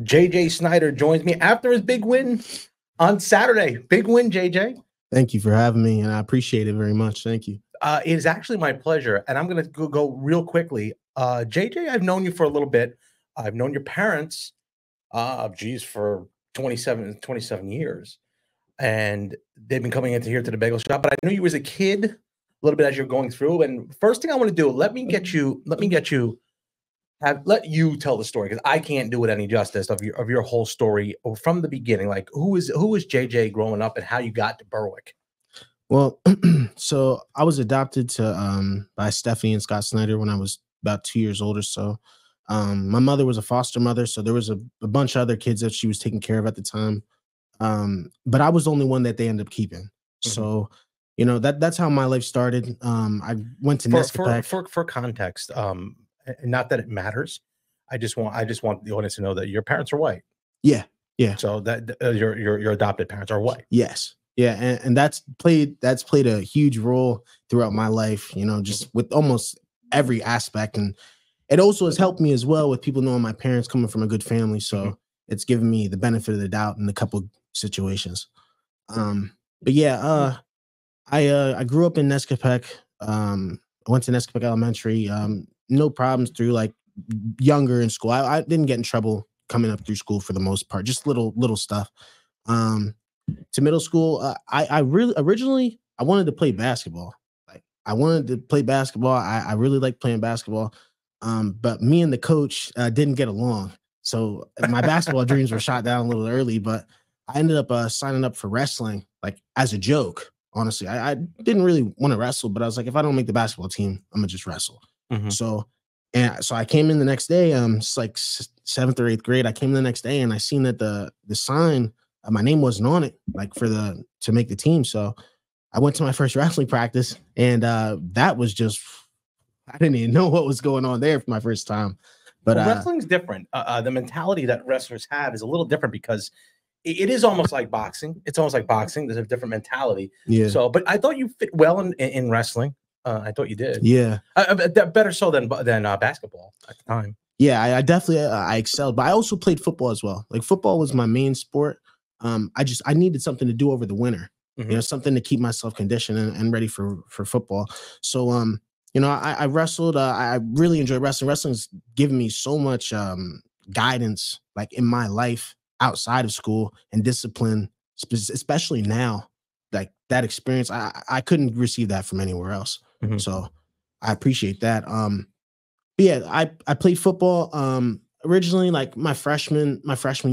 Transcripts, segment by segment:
JJ Snyder joins me after his big win on Saturday. Big win, JJ. Thank you for having me, and I appreciate it very much. Thank you. It is actually my pleasure, and I'm going to go real quickly. JJ, I've known you for a little bit. I've known your parents, for 27 years, and they've been coming into here to the bagel shop. But I knew you as a kid, a little bit as you're going through. And first thing I want to do, let you tell the story, because I can't do it any justice of your whole story from the beginning. Like who was JJ growing up and how you got to Berwick? Well, so I was adopted to by Stephanie and Scott Snyder when I was about 2 years old or so. My mother was a foster mother, so there was a bunch of other kids that she was taking care of at the time. But I was the only one that they ended up keeping. Mm-hmm. So, you know, that's how my life started. I went to Nescapac. For context, not that it matters. I just want the audience to know that your parents are white. Yeah. So that your adopted parents are white. Yes. Yeah, and that's played a huge role throughout my life, you know, just with almost every aspect. And it also has helped me as well with people knowing my parents coming from a good family. So it's given me the benefit of the doubt in a couple situations. But yeah, I grew up in Nescapac. I went to Nescapac Elementary. No problems through like younger in school. I didn't get in trouble coming up through school for the most part, just little stuff. To middle school, I really originally I wanted to play basketball. Like I wanted to play basketball. I really liked playing basketball. But me and the coach didn't get along. So my basketball dreams were shot down a little early, but I ended up signing up for wrestling, like as a joke. Honestly, I didn't really want to wrestle, but I was like, if I don't make the basketball team, I'm gonna just wrestle. Mm-hmm. So I came in the next day. It's like 7th or 8th grade. I came in the next day and I seen that the sign, my name wasn't on it, like to make the team. So I went to my first wrestling practice, and that was just, I didn't even know what was going on there for my first time. But wrestling's different. The mentality that wrestlers have is a little different because it is almost like boxing. It's almost like boxing. There's a different mentality. Yeah. So, but I thought you fit well in wrestling. I thought you did. Yeah. Better so than basketball at the time. Yeah, I definitely I excelled, but I also played football as well. Like football was my main sport. I needed something to do over the winter, you know, something to keep myself conditioned and ready for football. So, you know, I wrestled. I really enjoyed wrestling. Wrestling's given me so much guidance, like in my life outside of school and discipline, especially now. Like that experience, I couldn't receive that from anywhere else. So I appreciate that. But yeah, I played football. Originally, like my freshman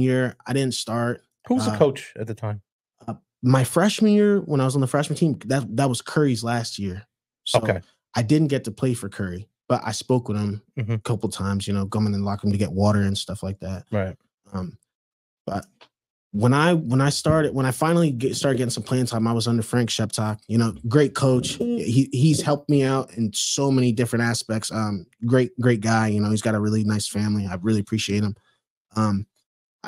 year, I didn't start. Who was the coach at the time? My freshman year, when I was on the freshman team, that was Curry's last year. So okay. I didn't get to play for Curry, but I spoke with him a couple times, you know, going in the locker room to get water and stuff like that. Right. But when I finally started getting some playing time, I was under Frank Sheptock, you know, great coach. He's helped me out in so many different aspects. Great guy. You know, he's got a really nice family. I really appreciate him.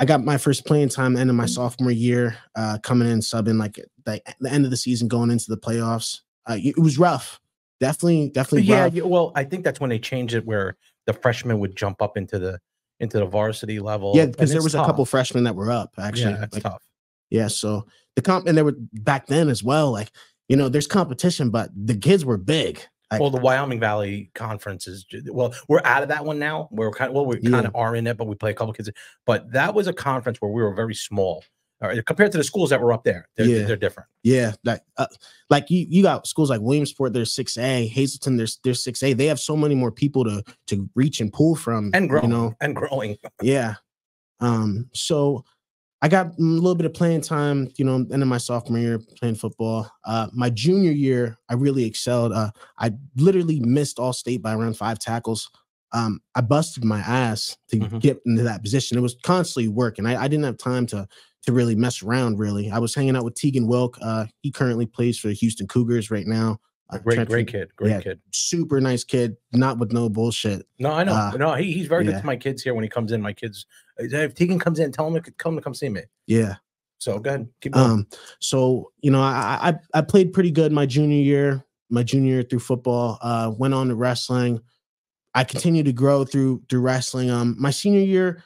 I got my first playing time end of my sophomore year, coming in subbing like the end of the season, going into the playoffs. It was rough, definitely rough. Yeah. Well, I think that's when they changed it, where the freshmen would jump up into the varsity level. Yeah, because there was a couple freshmen that were up actually. Yeah, that's tough. Yeah, so and they were back then as well. Like, you know, there's competition, but the kids were big. Like, well, the Wyoming Valley Conference is, well, we're out of that one now. We kind of are in it, but we play a couple kids. But that was a conference where we were very small compared to the schools that were up there. They're different. Yeah, like you got schools like Williamsport, they're 6A, Hazleton, they're 6A. They have so many more people to reach and pull from, and grow, you know, and growing. Yeah. So I got a little bit of playing time, you know, end of my sophomore year playing football. My junior year, I really excelled. I literally missed all state by around 5 tackles. I busted my ass to get into that position. It was constantly working. I didn't have time to really mess around, really. I was hanging out with Tegan Wilk. He currently plays for the Houston Cougars right now. Great kid. Super nice kid, not with no bullshit. No, I know. No, he's very good to my kids here when he comes in. My kids, if Tegan comes in, tell him to come see me. Yeah. So go ahead, keep going. So, you know, I played pretty good my junior year through football. Went on to wrestling. I continued to grow through wrestling. My senior year,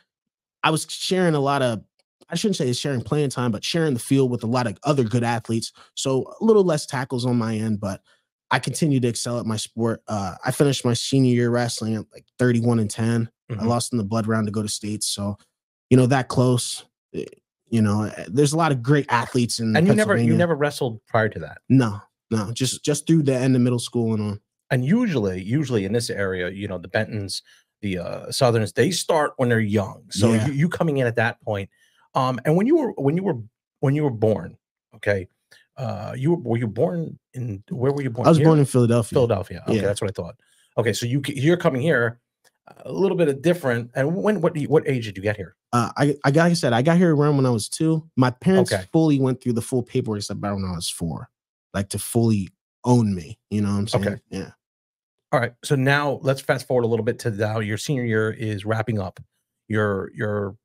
I was sharing a lot of, I shouldn't say sharing playing time, but sharing the field with a lot of other good athletes. So a little less tackles on my end, but I continued to excel at my sport. I finished my senior year wrestling at like 31-10. I lost in the blood round to go to states. So, that close, there's a lot of great athletes in Pennsylvania. You never wrestled prior to that? No, just through the end of middle school and on. And usually in this area, the Bentons, the Southerners, they start when they're young. So you coming in at that point. And when you were born, okay, were you born in, where were you born? I was born in Philadelphia. Philadelphia. Okay, that's what I thought. Okay, so you're coming here a little bit of different. And what age did you get here? Like I said, I got here around when I was 2. My parents fully went through the full paperwork stuff about when I was 4, like to fully own me. You know what I'm saying? Okay. Yeah. All right. So now let's fast forward a little bit to now your senior year is wrapping up. You're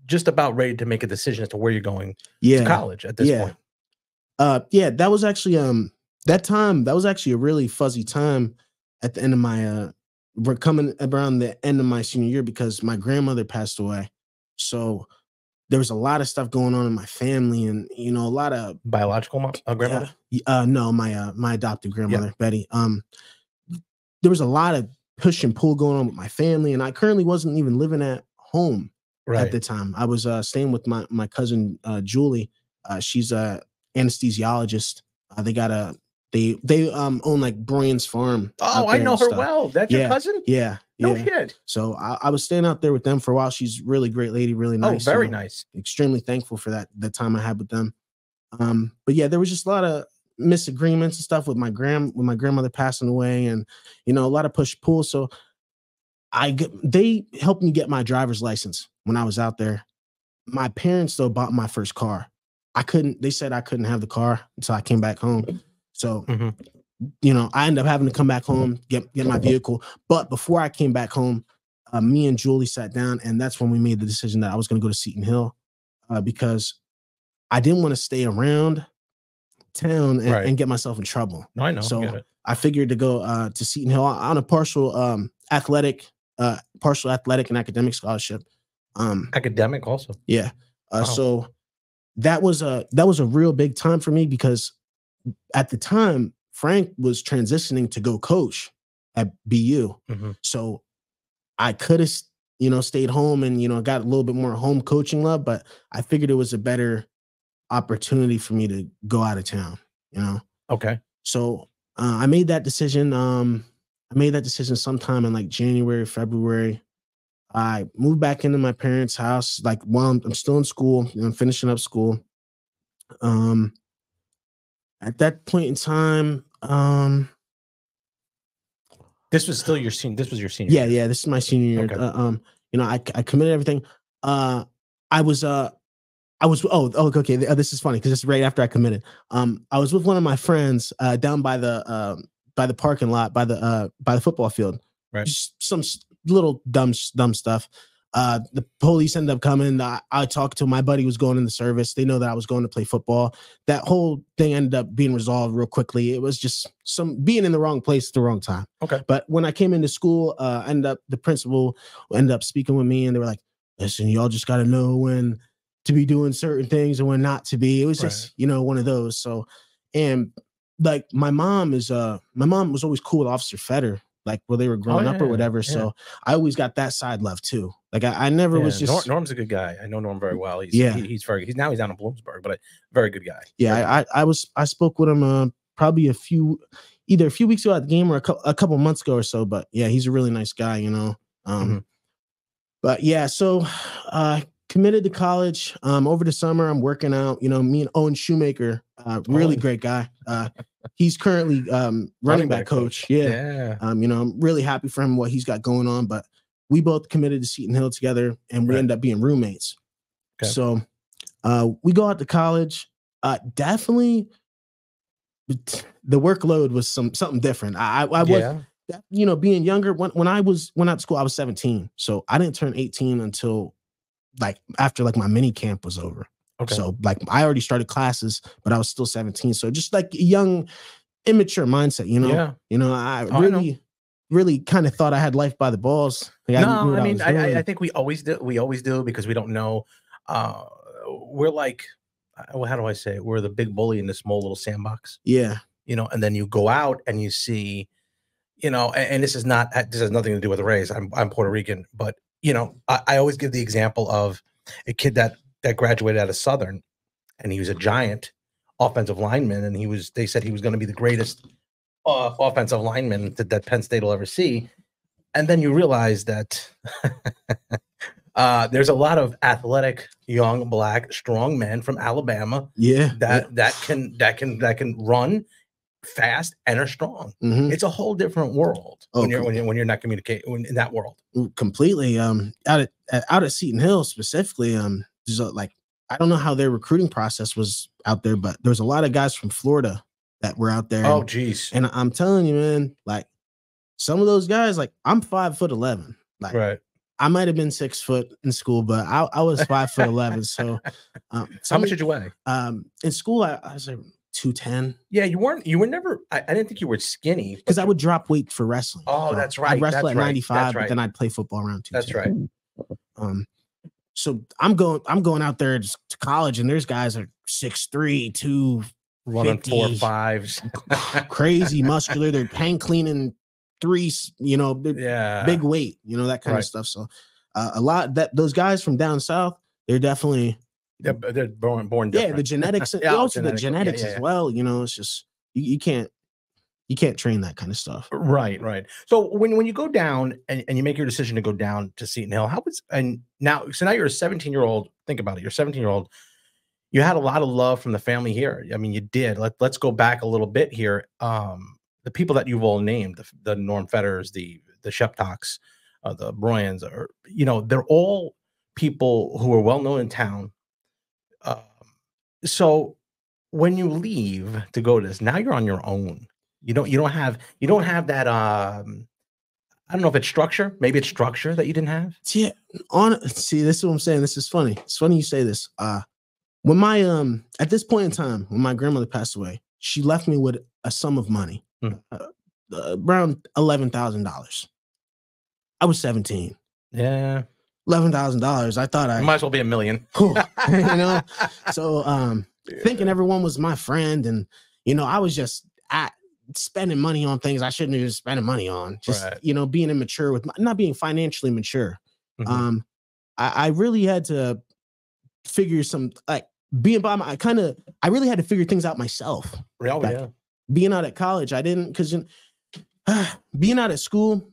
just about ready to make a decision as to where you're going to college at this point. That was actually that was actually a really fuzzy time at the end of my we're coming around the end of my senior year because my grandmother passed away. So there was a lot of stuff going on in my family, and a lot of biological grandmother. No, my adopted grandmother, Betty. There was a lot of push and pull going on with my family, and I currently wasn't even living at home at the time. I was staying with my cousin Julie. She's a anesthesiologist. They own like Brian's Farm. Oh, I know her well. That's your cousin? Yeah. No shit. So I was staying out there with them for a while. She's really great lady, really nice. Oh, very nice. Extremely thankful for the time I had with them. But yeah, there was just a lot of misagreements and stuff with my grandmother passing away, and a lot of push pull. So they helped me get my driver's license when I was out there. My parents though bought my first car. They said I couldn't have the car until I came back home. So, I ended up having to come back home, get my vehicle. But before I came back home, me and Julie sat down, and that's when we made the decision that I was going to go to Seton Hill because I didn't want to stay around town and get myself in trouble. No, I know. So I figured to go to Seton Hill on a partial athletic and academic scholarship. Academic also. Yeah. Wow. So that was a real big time for me because at the time Frank was transitioning to go coach at BU. So I could have, stayed home and, got a little bit more home coaching love, but I figured it was a better opportunity for me to go out of town, Okay. So I made that decision. Sometime in like January, February. I moved back into my parents' house, like while I'm still in school, finishing up school. At that point in time, this was still your senior. This was your senior. Yeah, this is my senior year. Okay. I committed everything. I was okay. This is funny because it's right after I committed. I was with one of my friends down by the parking lot by the football field. Right. Just some little dumb stuff. The police ended up coming. I talked to my buddy was going in the service. They know that I was going to play football. That whole thing ended up being resolved real quickly. It was just being in the wrong place at the wrong time. Okay. But when I came into school, the principal ended up speaking with me, and they were like, "Listen, y'all just got to know when to be doing certain things and when not to be." It was just, one of those. So, and like my mom was always cool with Officer Fetter, like where they were growing up or whatever. Yeah. So I always got that side love too. Like I never was just. Norm's a good guy. I know Norm very well. He's very. He's down in Bloomsburg, but a very good guy. Yeah, I spoke with him probably either a few weeks ago at the game or a couple months ago or so. But yeah, he's a really nice guy, But yeah, so committed to college. Over the summer, I'm working out. Me and Owen Shoemaker, really great guy. He's currently running back coach. Yeah. I'm really happy for him what he's got going on. But we both committed to Seton Hill together, and we end up being roommates. Okay. So we go out to college. Definitely, the workload was something different. I was. Being younger, when I went out to school, I was 17. So I didn't turn 18 until after my mini camp was over. Okay. So I already started classes, but I was still 17. So just like a young, immature mindset, I really kind of thought I had life by the balls. Like, No, I knew what I I mean, was doing. I think we always do. We always do because we don't know. Uh, we're like, well, how do I say it? We're the big bully in the small little sandbox, Yeah. you know. And then you go out and you see, you know, and this is not, this has nothing to do with race. I'm Puerto Rican, but you know, I always give the example of a kid that graduated out of Southern, and he was a giant offensive lineman, and they said he was going to be the greatest offensive lineman that Penn State will ever see. And then you realize that there's a lot of athletic, young, black, strong men from Alabama. Yeah. That can run fast and are strong. Mm-hmm. It's a whole different world when you're not communicating in that world. Completely. Out at Seton Hill specifically, there's like, I don't know how their recruiting process was out there, but there's a lot of guys from Florida that were out there. Oh, geez. And I'm telling you, man, like some of those guys, like I'm 5'11". Like, right. I might have been 6 foot in school, but I was 5'11". So, how much did you weigh? In school, I was like 210. Yeah, you were never. I didn't think you were skinny because I would drop weight for wrestling. Oh, so that's right. I'd wrestle at 95, but then I'd play football around 210. That's right. So I'm going out there to college, and there's guys that are 6'3", 250, running 4 5s, crazy muscular. They're hang cleaning 3, you know, big weight, you know, that kind of stuff. So a lot that those guys from down south, they're definitely they're born different. Yeah, the genetics, also the genetics as well. You know, it's just you can't train that kind of stuff. Right. So when you go down and you make your decision to go down to Seton Hill, now you're a 17-year-old. Think about it. You're a 17-year-old. You had a lot of love from the family here. I mean, you did. Let's go back a little bit here. The people that you've all named, the Norm Fetters, the Sheptocks, the Bryans, are, you know, they're all people who are well known in town. So when you leave to go to this, now you're on your own. You don't have that. I don't know if it's structure. Maybe it's structure that you didn't have. Yeah. See, this is what I'm saying. This is funny. It's funny you say this. When my at this point in time, when my grandmother passed away, she left me with a sum of money, around $11,000. I was 17. Yeah. $11,000. I thought I might as well be $1 million. You know. So thinking everyone was my friend, and you know, I was just spending money on things I shouldn't have been spending money on. Just you know, being immature with not being financially mature. Mm-hmm. I really had to figure some being by my. I really had to figure things out myself. Yeah. Being out at college, I didn't because being out at school,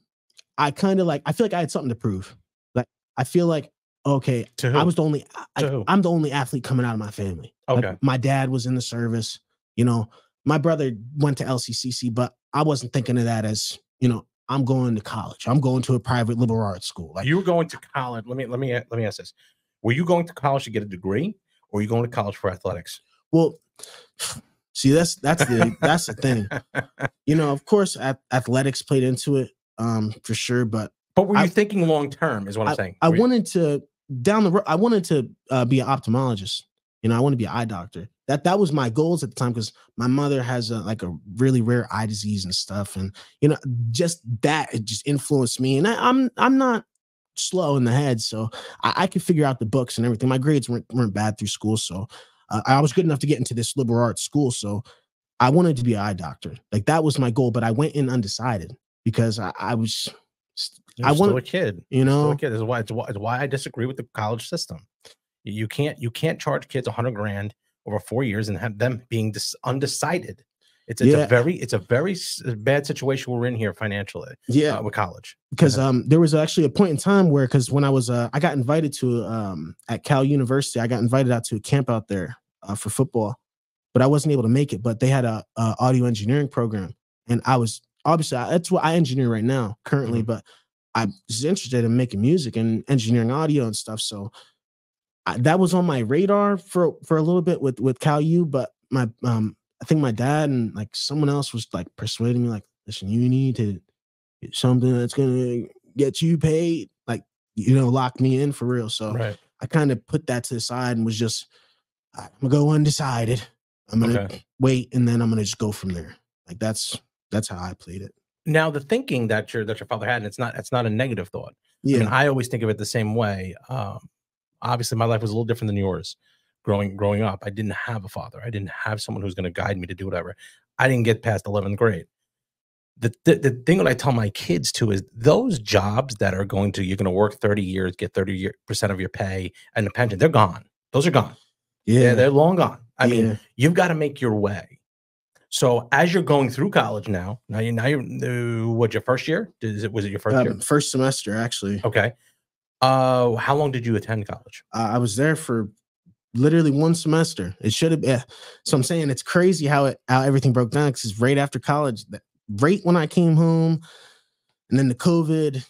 I feel like I had something to prove. Like I feel like okay, I was the only. I'm the only athlete coming out of my family. Okay, like, my dad was in the service. You know, my brother went to LCCC, but I wasn't thinking of that as, you know, I'm going to college. I'm going to a private liberal arts school. Like, you were going to college. Let me ask this: were you going to college to get a degree, or were you going to college for athletics? Well, see, that's the thing. You know, of course, athletics played into it, for sure. But were you thinking long term? Is what I'm saying. I wanted to down the road. I wanted to be an ophthalmologist. You know, I want to be an eye doctor. That was my goals at the time because my mother has a really rare eye disease and stuff, and you know, just that it just influenced me. And I'm not slow in the head, so I could figure out the books and everything. My grades weren't bad through school, so I was good enough to get into this liberal arts school. So I wanted to be an eye doctor. Like that was my goal, but I went in undecided because I was. You're still a kid, you know. This is why I disagree with the college system. You can't charge kids $100,000 over 4 years and have them being undecided. It's a very bad situation we're in here financially. Yeah, with college. Because there was actually a point in time where when I was I got invited to at Cal University, I got invited out to a camp out there for football, but I wasn't able to make it. But they had a audio engineering program, and I was obviously that's what I engineer right now currently, mm-hmm. But I was interested in making music and engineering audio and stuff. So that was on my radar for a little bit with Cal U, but my I think my dad and like someone else was like persuading me, like, listen, you need to get something that's gonna get you paid, like, you know, lock me in for real. So I kind of put that to the side and was just, I'm gonna go undecided. I'm gonna wait, and then I'm gonna just go from there. Like that's how I played it. Now the thinking that your father had, and it's not a negative thought. I mean, Yeah. I always think of it the same way. Obviously, my life was a little different than yours. Growing up, I didn't have a father. I didn't have someone who's going to guide me to do whatever. I didn't get past 11th grade. The thing that I tell my kids too is those jobs that are you're going to work 30 years, get 30% of your pay and the pension, they're gone. Those are gone. Yeah. They're long gone. I Yeah. mean, you've got to make your way. So as you're going through college now you're what, your first year? Was it your first year? First semester, actually. Okay. How long did you attend college? I was there for literally one semester. It should have been. So I'm saying it's crazy how everything broke down, because right after college, right when I came home, and then the COVID,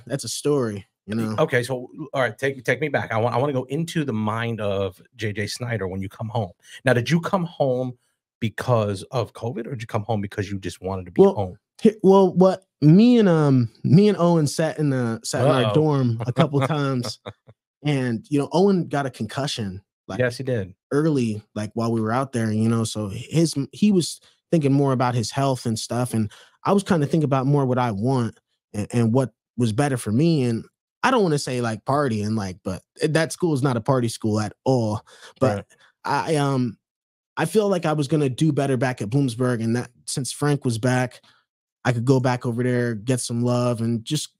that's a story, Okay, so all right, take me back. I want to go into the mind of JJ Snyder when you come home. Now, did you come home because of COVID, or did you come home because you just wanted to be home? Well, what me and Owen sat in our dorm a couple times, and Owen got a concussion. Like, yes, he did, early, like while we were out there. So he was thinking more about his health and stuff, and I was kind of thinking about more what I want and what was better for me. And I don't want to say like partying, but that school is not a party school at all. But right. I feel like I was gonna do better back at Bloomsburg, and that since Frank was back, I could go back over there, get some love, and just.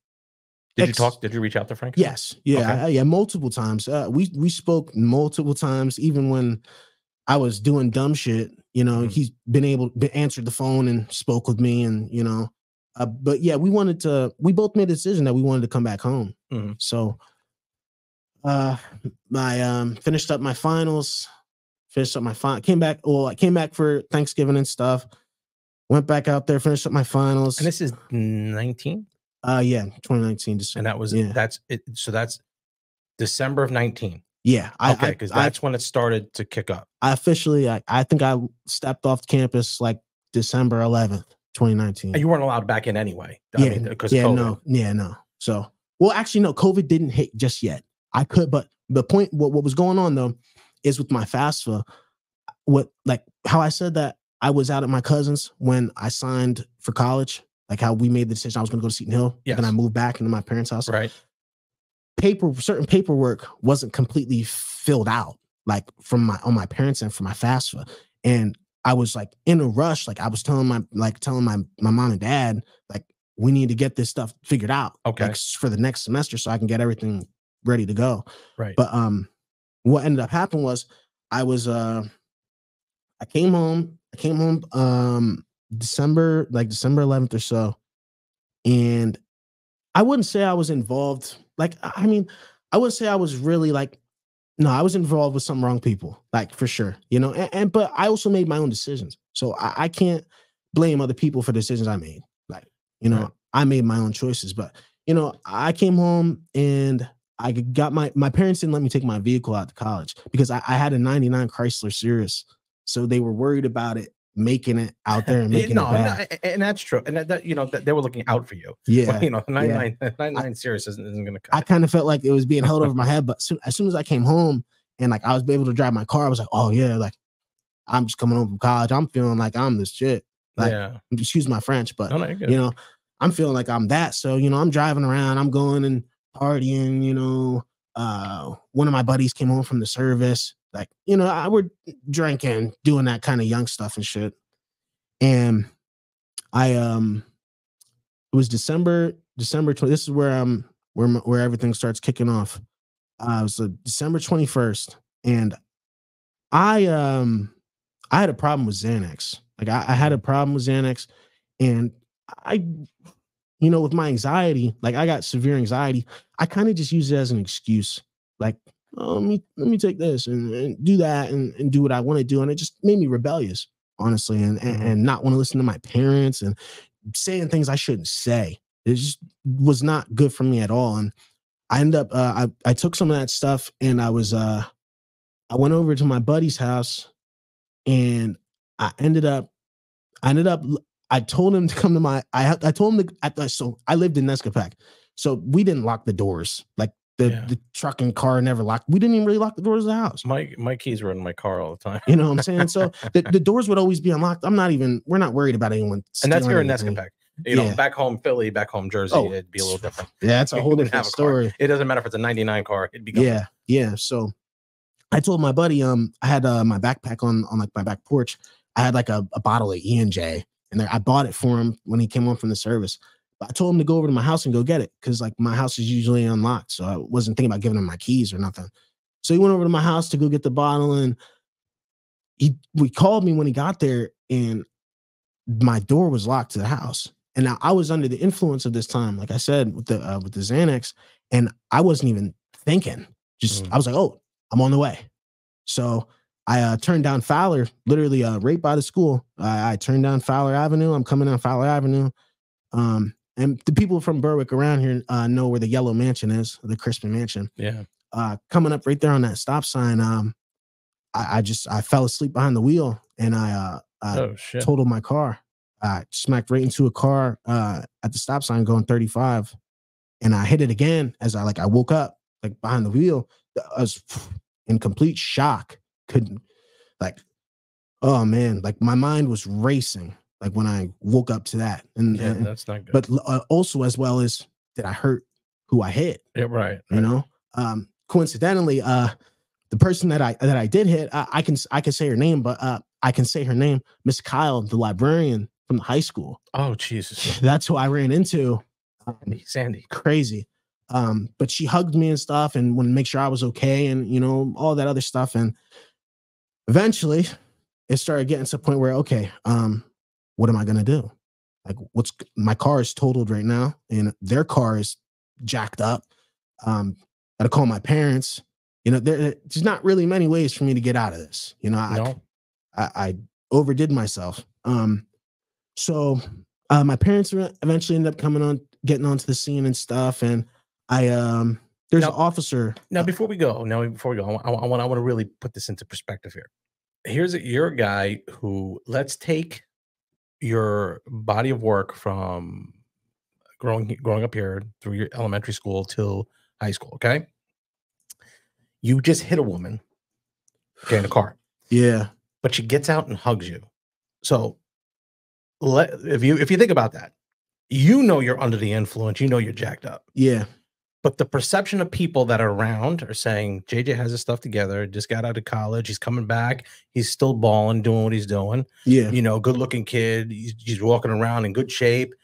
Did you reach out to Frank? Yes. Yeah. Okay. Multiple times. We spoke multiple times, even when I was doing dumb shit. He's answered the phone and spoke with me, and but yeah, we both made a decision that we wanted to come back home. Mm-hmm. So, I finished up my finals. Came back. Well, I came back for Thanksgiving and stuff. Went back out there, finished up my finals. And this is 19. Yeah, 2019 December. And that was that's it. So that's December of 19. Yeah. Okay, because that's when it started to kick up. I officially, I think I stepped off campus like December 11th, 2019. And you weren't allowed back in anyway. Because COVID. No. So, well, actually, no, COVID didn't hit just yet. I could, but the point, what was going on though, is with my FAFSA, how I said that I was out at my cousin's when I signed for college. Like how we made the decision I was going to go to Seton Hill, and then I moved back into my parents' house. Right. Certain paperwork wasn't completely filled out, like on my parents' end for my FAFSA, and I was like in a rush. Like I was telling my mom and dad, like, we need to get this stuff figured out, like, for the next semester, so I can get everything ready to go. Right. But what ended up happening was I came home. December 11th or so. And I wouldn't say I was involved. I wouldn't say I was really no, I was involved with some wrong people, for sure, but I also made my own decisions. So I can't blame other people for decisions I made. Right. I made my own choices, but, I came home and I got my parents didn't let me take my vehicle out to college because I had a 99 Chrysler Cirrus. So they were worried about it making it out there and making it back. And that's true. And that they were looking out for you. Yeah. Well, 99 Cirrus isn't going to cut. I kind of felt like it was being held over my head, but as soon as I came home and I was able to drive my car, I was like, oh yeah, I'm just coming home from college. I'm feeling like I'm this shit. Excuse my French, but I'm feeling like I'm that. So, I'm driving around, I'm going and partying, one of my buddies came home from the service. I were drinking, doing that kind of young stuff and shit. And it was December 20. This is where where everything starts kicking off. It was December 21st, and I had a problem with Xanax. I had a problem with Xanax, and with my anxiety, I got severe anxiety. I kind of just use it as an excuse, let me take this and do that and do what I want to do. And it just made me rebellious, honestly, and not want to listen to my parents and saying things I shouldn't say. It just was not good for me at all. And I ended up, I took some of that stuff and I went over to my buddy's house, and I told him to come to I told him so I lived in Nescapac. So we didn't lock the doors. The truck and car never locked. We didn't even really lock the doors of the house. My keys were in my car all the time. You know what I'm saying? So the doors would always be unlocked. We're not worried about anyone. And that's here in Nescapac. You know, back home Philly, back home Jersey, it'd be a little different. Yeah, that's a whole different story. It doesn't matter if it's a 99 car. It'd be going. Yeah. So I told my buddy, I had my backpack on like my back porch. I had like a bottle of E&J, and I bought it for him when he came home from the service. But I told him to go over to my house and go get it because like my house is usually unlocked, so I wasn't thinking about giving him my keys or nothing. So he went over to my house to go get the bottle, and he called me when he got there, and my door was locked to the house. And now I was under the influence of this time, like I said, with the Xanax, and I wasn't even thinking. I was like, oh, I'm on the way. So I turned down Fowler, literally right by the school. I turned down Fowler Avenue. I'm coming down Fowler Avenue. And the people from Berwick around here know where the yellow mansion is, the Crispin Mansion. Yeah. Coming up right there on that stop sign, I fell asleep behind the wheel, and I totaled my car. I smacked right into a car at the stop sign going 35, and I hit it again as I woke up like behind the wheel. I was in complete shock. Couldn't oh man, like my mind was racing. Like when I woke up to that, and that's not good. But also as well as did I hurt who I hit? Yeah, right. You know, coincidentally, the person that I did hit, I can say her name, but I can say her name, Miss Kyle, the librarian from the high school. Oh Jesus, that's who I ran into. Sandy, crazy. But she hugged me and stuff, and wanted to make sure I was okay, and you know all that other stuff. And eventually, it started getting to the point where okay, what am I gonna do? Like, my car is totaled right now, and their car is jacked up. Gotta call my parents. You know, there's not really many ways for me to get out of this. You know, I overdid myself. So my parents eventually ended up getting onto the scene and stuff. And there's an officer. Now, before we go, I want to really put this into perspective here. You're a guy who, let's take your body of work from growing up here through your elementary school till high school. Okay. You just hit a woman, in a car. Yeah. But she gets out and hugs you. So if you think about that, you know you're under the influence, you know you're jacked up. Yeah. But the perception of people that are around are saying, JJ has his stuff together, just got out of college, he's coming back, he's still balling, doing what he's doing. Yeah. You know, good looking kid, he's walking around in good shape.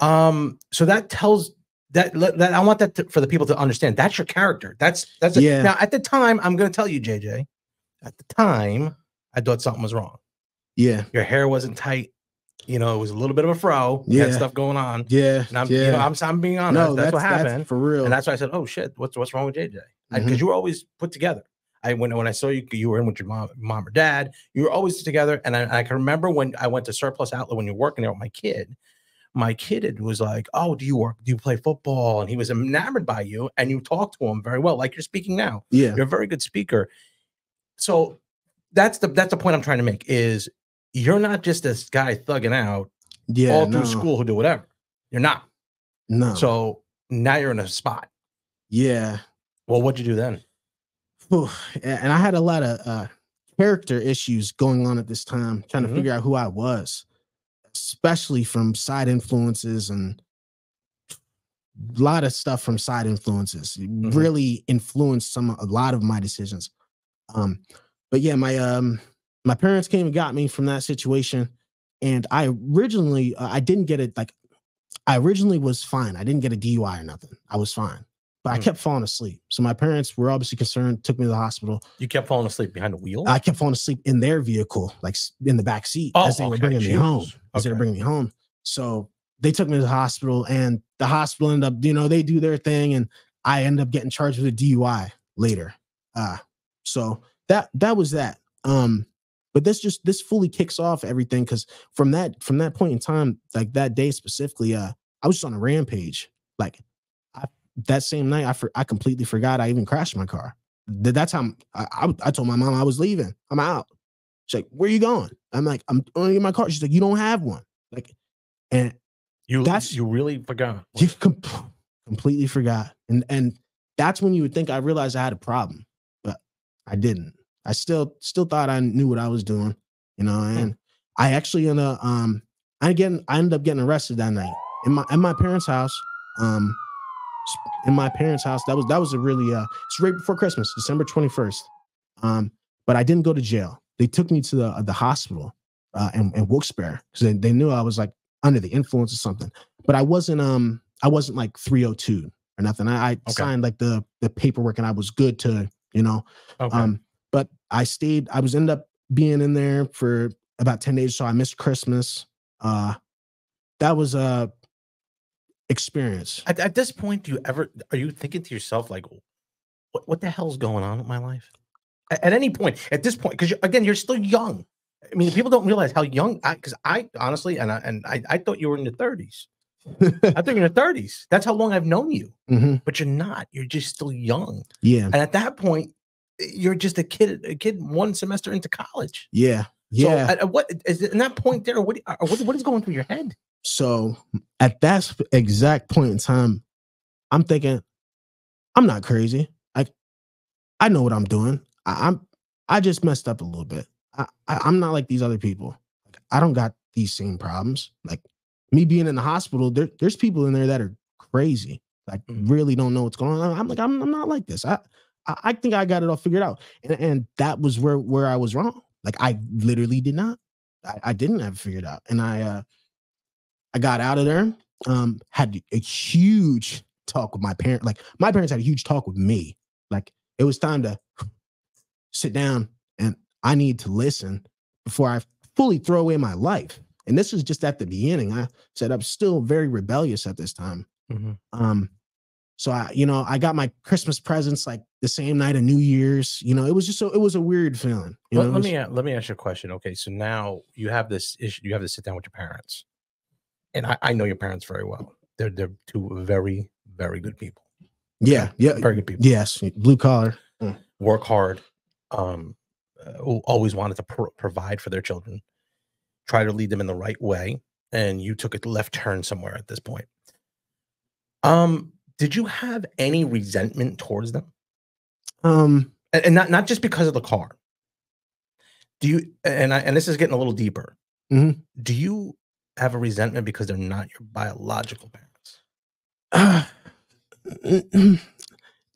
So that tells that I want that for the people to understand. That's your character. That's yeah. Now at the time, I'm going to tell you, JJ, at the time, I thought something was wrong. Yeah. Your hair wasn't tight. You know, it was a little bit of a fro. You had stuff going on. Yeah. And you know, I'm being honest. No, that's what happened. That's for real. And that's why I said, oh shit, what's wrong with JJ? Because you were always put together. When I saw you, you were in with your mom or dad. You were always together. And I can remember when I went to Surplus Outlet when you're working there with my kid. My kid was like, oh, do you play football? And he was enamored by you, and you talk to him very well, like you're speaking now. Yeah. You're a very good speaker. So that's the point I'm trying to make is you're not just this guy thugging out all through school who do whatever. You're not. No. So now you're in a spot. Yeah. Well, what'd you do then? And I had a lot of character issues going on at this time, trying to figure out who I was, especially from side influences, and a lot of stuff from side influences really influenced a lot of my decisions. But yeah, my parents came and got me from that situation. And I originally, I didn't get it. Like, I originally was fine. I didn't get a DUI or nothing. I was fine, but I kept falling asleep. So my parents were obviously concerned, took me to the hospital. You kept falling asleep behind the wheel? I kept falling asleep in their vehicle, like in the back seat, as they were bringing me home. As they were bringing me home. So they took me to the hospital, and the hospital ended up, you know, they do their thing, and I ended up getting charged with a DUI later. So that was that. But this fully kicks off everything, because from that point in time, like that day specifically, I was just on a rampage. Like that same night, I completely forgot I even crashed my car. That's how I told my mom I was leaving. I'm out. She's like, "Where are you going?" I'm like, "I'm only in my car." She's like, "You don't have one." Like, and you really forgot. You completely forgot, and that's when you would think I realized I had a problem, but I didn't. I still thought I knew what I was doing, you know. And I actually ended I ended up getting arrested that night in my parents' house. In my parents' house, that was a really it's right before Christmas, December 21st. But I didn't go to jail. They took me to the hospital in Wilkes-Barre because they knew I was like under the influence of something. But I wasn't like 302 or nothing. I signed like the paperwork and I was good to, you know. Okay. But I ended up being in there for about 10 days. So I missed Christmas. That was a experience. At this point, are you thinking to yourself like, what the hell's going on with my life? At any point, at this point, because again, you're still young. I mean, people don't realize how young. Because I honestly, I thought you were in your 30s. I think you're in your 30s. That's how long I've known you. Mm-hmm. But you're not. You're just still young. Yeah. And at that point, you're just a kid one semester into college. Yeah. Yeah. So at what is in that point there? What is going through your head? So at that exact point in time, I'm thinking, I'm not crazy. I know what I'm doing. I just messed up a little bit. I'm not like these other people. I don't got these same problems. Like me being in the hospital, there's people in there that are crazy. Like really don't know what's going on. I'm like, I'm not like this. I think I got it all figured out. And that was where I was wrong. Like I literally did not. I didn't have it figured out. And I got out of there, had a huge talk with my parents. Like my parents had a huge talk with me. Like it was time to sit down and I need to listen before I fully throw away my life. And this was just at the beginning. I said I'm still very rebellious at this time. Mm-hmm. So I got my Christmas presents like the same night of New Year's. You know, it was a weird feeling. Let me ask you a question. Okay, so now you have this issue. You have to sit down with your parents, and I know your parents very well. They're two very, very good people. Yeah, yeah, very good people. Yes, blue collar, work hard. Always wanted to provide for their children, try to lead them in the right way, and you took a left turn somewhere at this point. Did you have any resentment towards them? And not just because of the car. Do you? And this is getting a little deeper. Mm-hmm. Do you have a resentment because they're not your biological parents?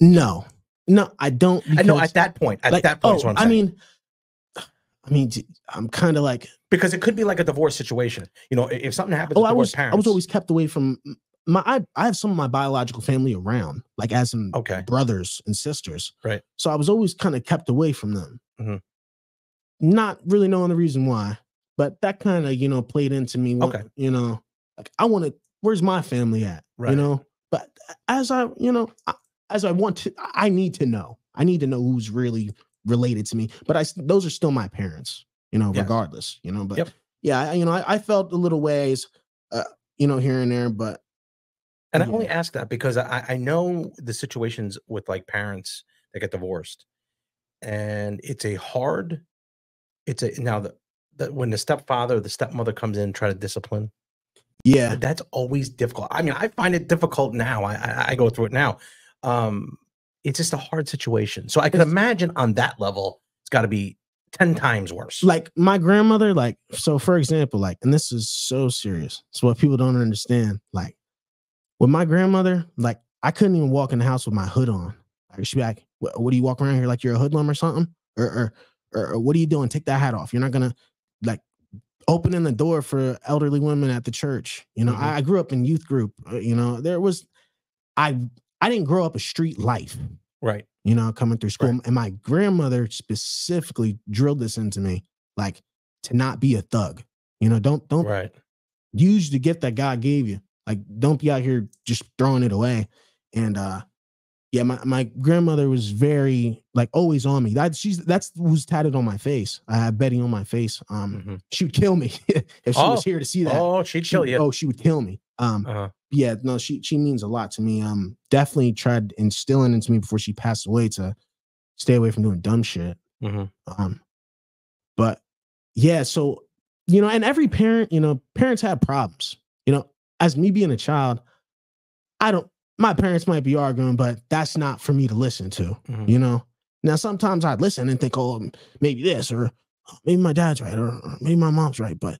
No, I don't. I know at that point. At that point, I mean, I'm kind of like, because it could be like a divorce situation. You know, if something happens with divorced parents. I was always kept away from I have some of my biological family around, like as some brothers and sisters. Right. So I was always kind of kept away from them. Mm-hmm. Not really knowing the reason why, but that kind of, played into me. Okay. Like where's my family at? Right. But as I want to, I need to know who's really related to me, but those are still my parents, regardless, but I felt a little ways, here and there, but. And I only ask that because I know the situations with like parents that get divorced, and when the stepfather or the stepmother comes in and try to discipline. Yeah, that's always difficult. I mean, I find it difficult now. I go through it now. It's just a hard situation. So I can imagine on that level, it's got to be 10 times worse. Like my grandmother, so for example, and this is so serious. It's what people don't understand. Like with my grandmother, I couldn't even walk in the house with my hood on. She'd be like, what do you walk around here like you're a hoodlum or something? Or what are you doing? Take that hat off. You're not going to opening the door for elderly women at the church. Mm-hmm. I grew up in youth group. I didn't grow up a street life. Right. Coming through school. Right. And my grandmother specifically drilled this into me, to not be a thug. Don't right. use the gift that God gave you. Don't be out here just throwing it away. And my grandmother was very always on me. That's who's tatted on my face. I have Betty on my face. She would kill me if she was here to see that. Oh, she'd kill you. Oh, she would kill me. Yeah, no, she means a lot to me. Definitely tried instilling into me before she passed away to stay away from doing dumb shit. Mm-hmm. But yeah, so and every parent, parents have problems. As me being a child, my parents might be arguing, but that's not for me to listen to, Now, sometimes I'd listen and think, oh, maybe this, or maybe my dad's right, or maybe my mom's right. But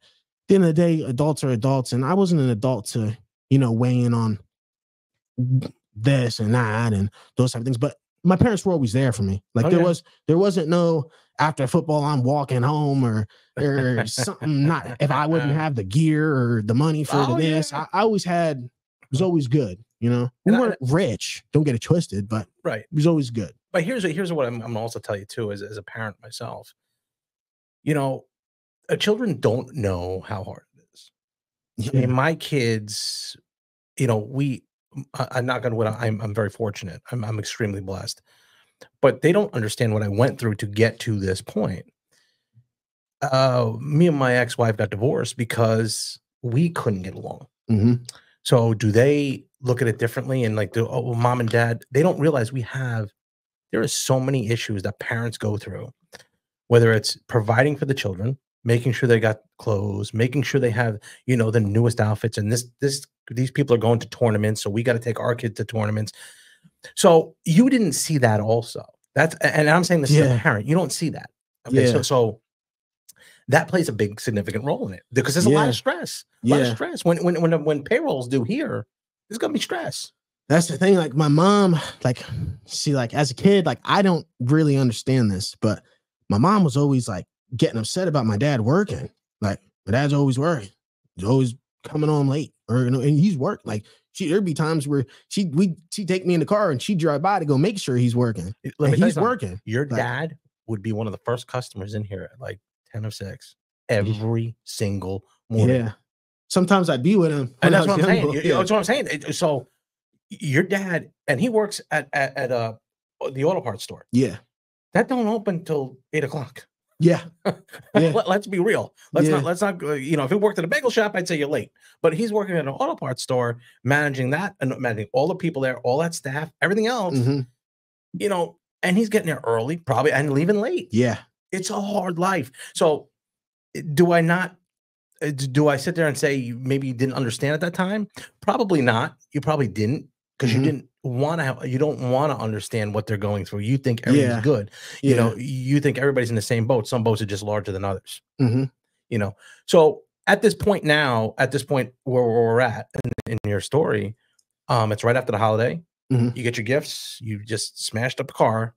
the end of the day, adults are adults, and I wasn't an adult to, weigh in on this and that and those type of things. But my parents were always there for me. Like there wasn't no after football I'm walking home or something. Not if I wouldn't have the gear or the money for this. I always had. It was always good. We weren't rich. Don't get it twisted, but right, it was always good. But here's what I'm gonna also tell you too, as a parent myself. Children don't know how hard it is. Yeah. I mean, my kids, I'm not gonna. I'm very fortunate. I'm extremely blessed, but they don't understand what I went through to get to this point. Me and my ex-wife got divorced because we couldn't get along. Mm-hmm. So do they look at it differently? And like, mom and dad, they don't realize there are so many issues that parents go through, whether it's providing for the children, making sure they got clothes, making sure they have, the newest outfits. And these people are going to tournaments. So we got to take our kids to tournaments. So you didn't see that also. And I'm saying this as a parent, you don't see that. Okay. So that plays a big significant role in it because there's a lot of stress. A lot of stress. When payrolls due here, there's gonna be stress. That's the thing. Like my mom, as a kid, I don't really understand this, but my mom was always getting upset about my dad working. Like my dad's always working. He's always coming home late, and he's worked. There'd be times where she'd take me in the car and she'd drive by to go make sure he's working. He's working. Your dad would be one of the first customers in here at 10 of 6 every single morning. Yeah. Sometimes I'd be with him. And that's what I'm saying. That's what I'm saying. So your dad, and he works at the auto parts store. Yeah. That don't open till 8 o'clock. Yeah. Let's be real. Let's not, if he worked at a bagel shop, I'd say you're late. But he's working at an auto parts store, managing that and managing all the people there, all that staff, everything else, and he's getting there early, probably, and leaving late. Yeah. It's a hard life. So do I sit there and say maybe you didn't understand at that time? Probably not. You probably didn't because you don't want to understand what they're going through. You think everything's good. You think everybody's in the same boat. Some boats are just larger than others. So at this point where we're at in your story, it's right after the holiday. You get your gifts. You just smashed up a car.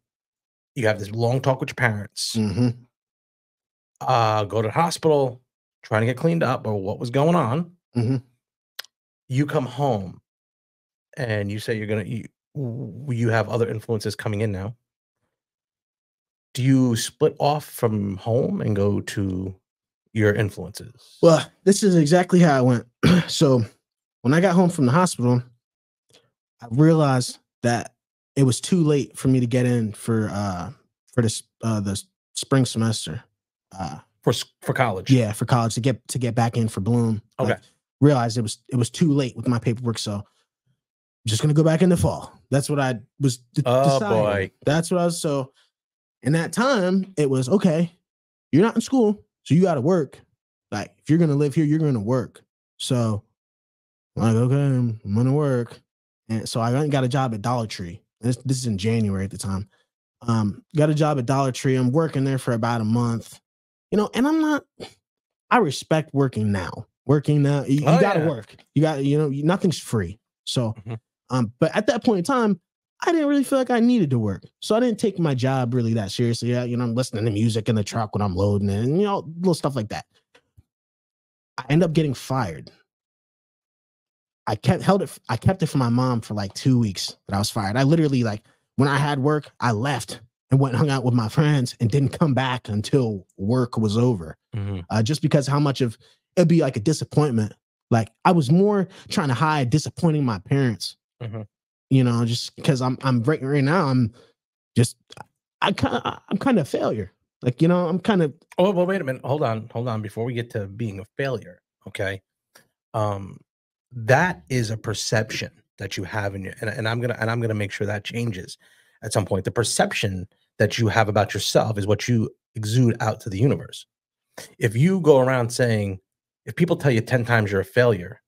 You have this long talk with your parents. Go to the hospital, trying to get cleaned up or what was going on. You come home and you say you have other influences coming in now. Do you split off from home and go to your influences? Well, this is exactly how I went. So when I got home from the hospital, I realized that it was too late for me to get in for the spring semester. For college. Yeah, for college to get back in for Bloom. Okay. Realized it was too late with my paperwork, so I'm just gonna go back in the fall. That's what I was deciding. Boy. That's what I was. So in that time, it was okay. You're not in school, so you got to work. If you're gonna live here, you're gonna work. So I'm okay, I'm gonna work. And so I got a job at Dollar Tree. This is in January at the time. Got a job at Dollar Tree. I'm working there for about a month. And I respect working now. You got to work. You got, nothing's free. So, but at that point in time, I didn't really feel like I needed to work. So I didn't take my job really that seriously. I'm listening to music in the truck when I'm loading and, little stuff like that. I end up getting fired. I kept it for my mom for 2 weeks that I was fired. I literally when I had work, I left and went and hung out with my friends and didn't come back until work was over. Just because how much of it'd be a disappointment. I was more trying to hide disappointing my parents. Just because I'm right now, I'm kind of a failure. I'm kind of. Oh, well, wait a minute. Hold on. Before we get to being a failure, okay. That is a perception that you have in you, and I'm gonna make sure that changes at some point. The perception that you have about yourself is what you exude out to the universe. If you go around saying, if people tell you 10 times you're a failure,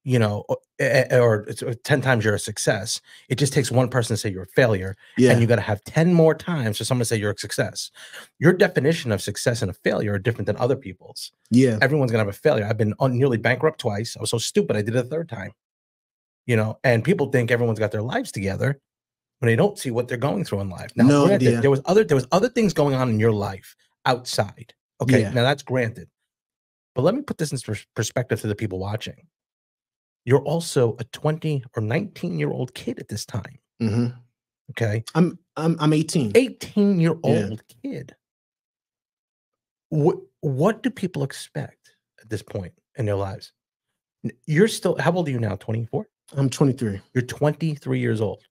or it's 10 times you're a success. It just takes one person to say you're a failure. Yeah. And you got to have 10 more times for someone to say you're a success. Your definition of success and a failure are different than other people's. Yeah. Everyone's going to have a failure. I've been nearly bankrupt twice. I was so stupid. I did it a third time, and people think everyone's got their lives together when they don't see what they're going through in life. Now, No granted, idea. there was other things going on in your life outside. Okay. Yeah. Now that's granted. But let me put this in perspective to the people watching. You're also a 20 or 19-year-old kid at this time. Mm-hmm. Okay. I'm 18. 18-year-old kid. What do people expect at this point in their lives? You're still, how old are you now? 24? I'm 23. You're 23 years old.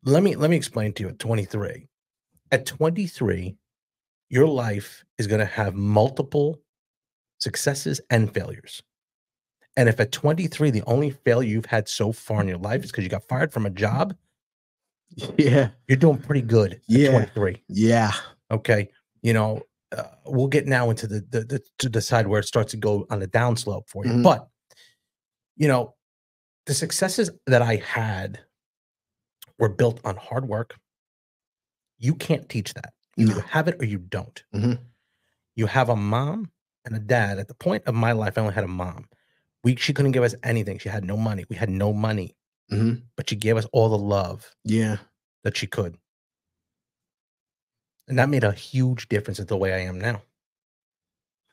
Let me explain to you at 23. At 23, your life is going to have multiple successes and failures. And if at 23, the only failure you've had so far in your life is because you got fired from a job, yeah, you're doing pretty good at 23. Yeah. Okay. We'll get now into the to decide where it starts to go on the downslope for you. Mm-hmm. But, the successes that I had were built on hard work. You can't teach that. You either have it or you don't. Mm-hmm. You have a mom and a dad. At the point of my life, I only had a mom. She couldn't give us anything. She had no money. We had no money. Mm-hmm. But she gave us all the love that she could. And that made a huge difference in the way I am now.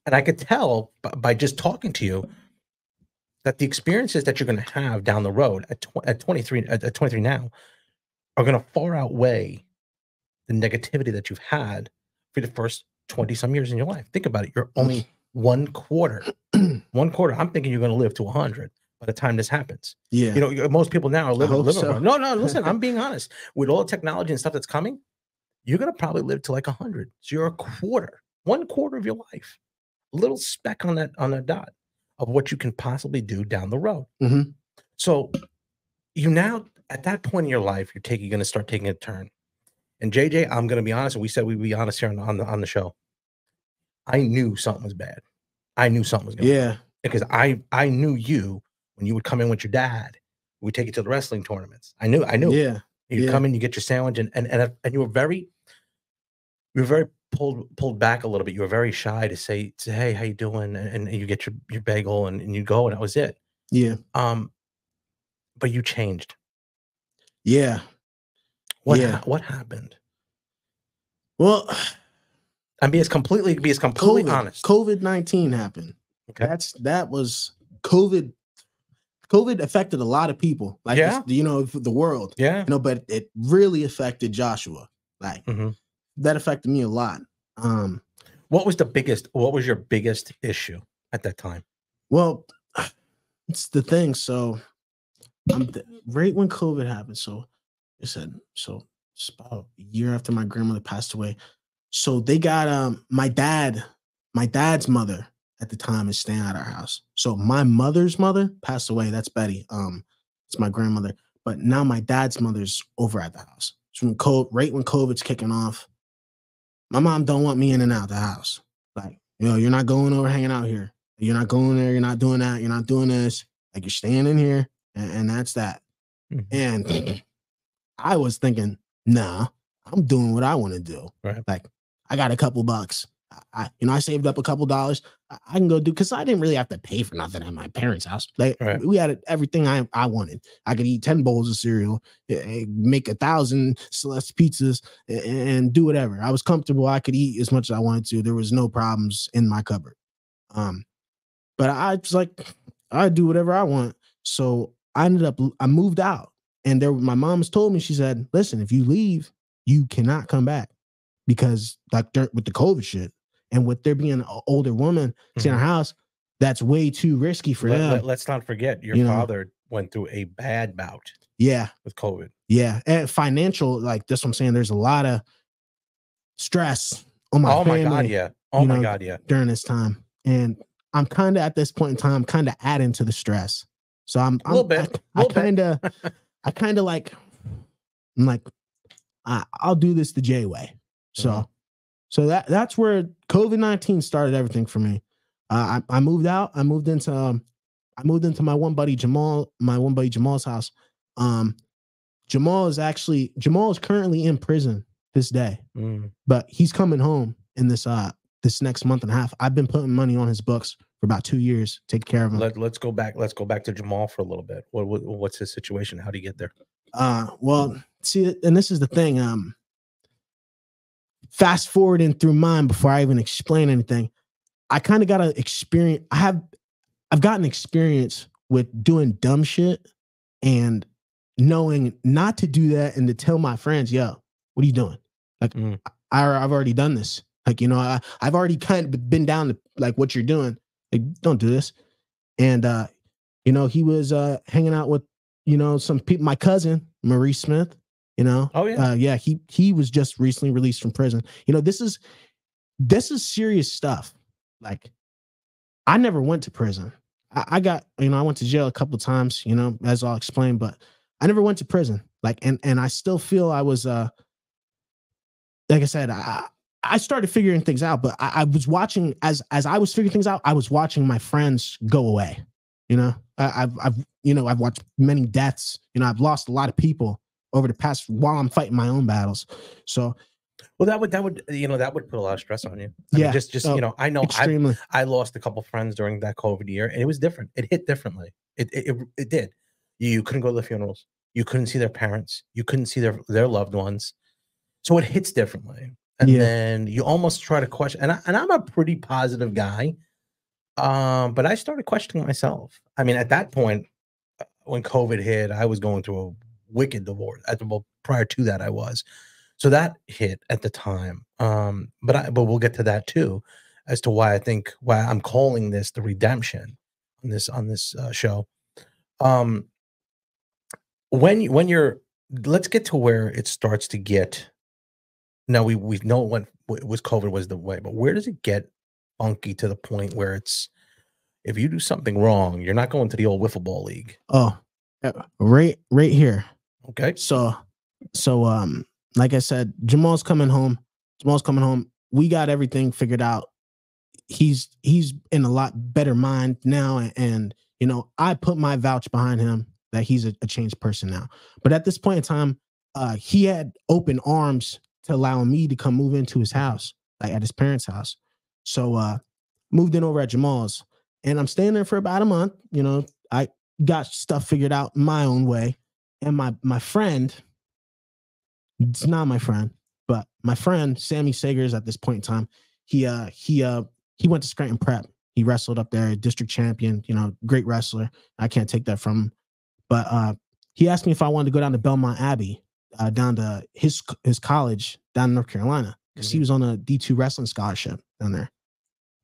And I could tell by just talking to you that the experiences that you're going to have down the road at 23 now are going to far outweigh the negativity that you've had for the first 20 some years in your life. Think about it. You're only one quarter. I'm thinking you're going to live to 100 by the time this happens. Yeah. Most people now are living. So. No, listen, I'm being honest. With all the technology and stuff that's coming, you're going to probably live to like 100. So you're one quarter of your life, a little speck on that dot of what you can possibly do down the road. Mm-hmm. So you now, at that point in your life, you're going to start taking a turn. And JJ, I'm going to be honest, and we said we'd be honest here on the show. I knew something was bad. I knew something was going on. Because I knew you when you would come in with your dad. We'd take you to the wrestling tournaments. I knew. Yeah. You'd come in, you get your sandwich, and you were very pulled back a little bit. You were very shy to say, hey, how you doing? And you get your bagel and you go, and that was it. Yeah. But you changed. Yeah. What happened? Well, and be as completely honest. COVID-19 happened. Okay. That was COVID. COVID affected a lot of people, like the world. Yeah. But it really affected Joshua. Like that affected me a lot. What was your biggest issue at that time? Well, it's the thing. So right when COVID happened, so it said, so it's about a year after my grandmother passed away. So they got my dad's mother at the time is staying at our house. So my mother's mother passed away. That's Betty. It's my grandmother. But now my dad's mother's over at the house. So right when COVID's kicking off, my mom don't want me in and out the house. Like, you're not going over hanging out here. You're not going there. You're not doing that. You're not doing this. Like, you're staying in here, and that's that. Mm-hmm. And I was thinking, nah, I'm doing what I want to do. Right. Like, I got a couple bucks. I saved up a couple dollars. I can go do, because I didn't really have to pay for nothing at my parents' house. Like, we had everything I wanted. I could eat 10 bowls of cereal, make 1,000 Celeste pizzas, and do whatever. I was comfortable. I could eat as much as I wanted to. There was no problems in my cupboard. But I was like, I do whatever I want. So I moved out, and my mom's told me, she said, listen, if you leave, you cannot come back, because like with the COVID shit. And with there being an older woman in our house, that's way too risky for them. Let's not forget, your father went through a bad bout. Yeah. With COVID. Yeah. And financial, like that's what I'm saying. There's a lot of stress on my family. My God, yeah. Oh my God, yeah. During this time. And I'm kind of at this point in time, kind of adding to the stress. So I'm a little bit. I kind of like, I'm like, I'll do this the J way. So. So that's where COVID-19 started everything for me. I moved out. I moved into, I moved into my one buddy Jamal's house. Jamal is currently in prison this day, but he's coming home in this next month and a half. I've been putting money on his books for about 2 years, taking care of him. Let's go back to Jamal for a little bit. What's his situation? How do you get there? Well, see, and this is the thing. Fast forwarding through mine before I even explain anything, I kind of got to experience. I've gotten experience with doing dumb shit and knowing not to do that and to tell my friends, yo, what are you doing? Like, I've already done this. Like, I've already kind of been down to like what you're doing. Like, don't do this. And, he was hanging out with, some people, my cousin, Marie Smith, Oh, yeah. Yeah, he was just recently released from prison. This is serious stuff. Like, I never went to prison. I got, I went to jail a couple of times, as I'll explain, but I never went to prison. Like, and I still feel I was, like I said, I started figuring things out, but I was watching as I was figuring things out, I was watching my friends go away. I've watched many deaths. I've lost a lot of people over the past while I'm fighting my own battles. So, well, that would put a lot of stress on you. Yeah, I know extremely. I lost a couple friends during that COVID year, and it was different. It hit differently. It did. You couldn't go to the funerals. You couldn't see their parents. You couldn't see their loved ones. So it hits differently. And then you almost try to question. And I'm a pretty positive guy, but I started questioning myself. I mean, at that point, when COVID hit, I was going through a wicked divorce. Prior to that, I was. So that hit at the time. But we'll get to that too, as to why I'm calling this the redemption on this show. Let's get to where it starts to get. Now we know when it was COVID was the way, but where does it get funky to the point where it's, if you do something wrong, you're not going to the old wiffle ball league? Oh, right here. Okay. So, like I said, Jamal's coming home. We got everything figured out. He's in a lot better mind now. And I put my vouch behind him that he's a changed person now. But at this point in time, he had open arms to allow me to come move into his house, like at his parents' house. So moved in over at Jamal's, and I'm staying there for about a month. I got stuff figured out my own way. And my friend, it's not my friend, but my friend Sammy Sagers at this point in time, he went to Scranton Prep. He wrestled up there, district champion, great wrestler. I can't take that from him. But he asked me if I wanted to go down to Belmont Abbey, down to his college down in North Carolina, because he was on a D2 wrestling scholarship down there.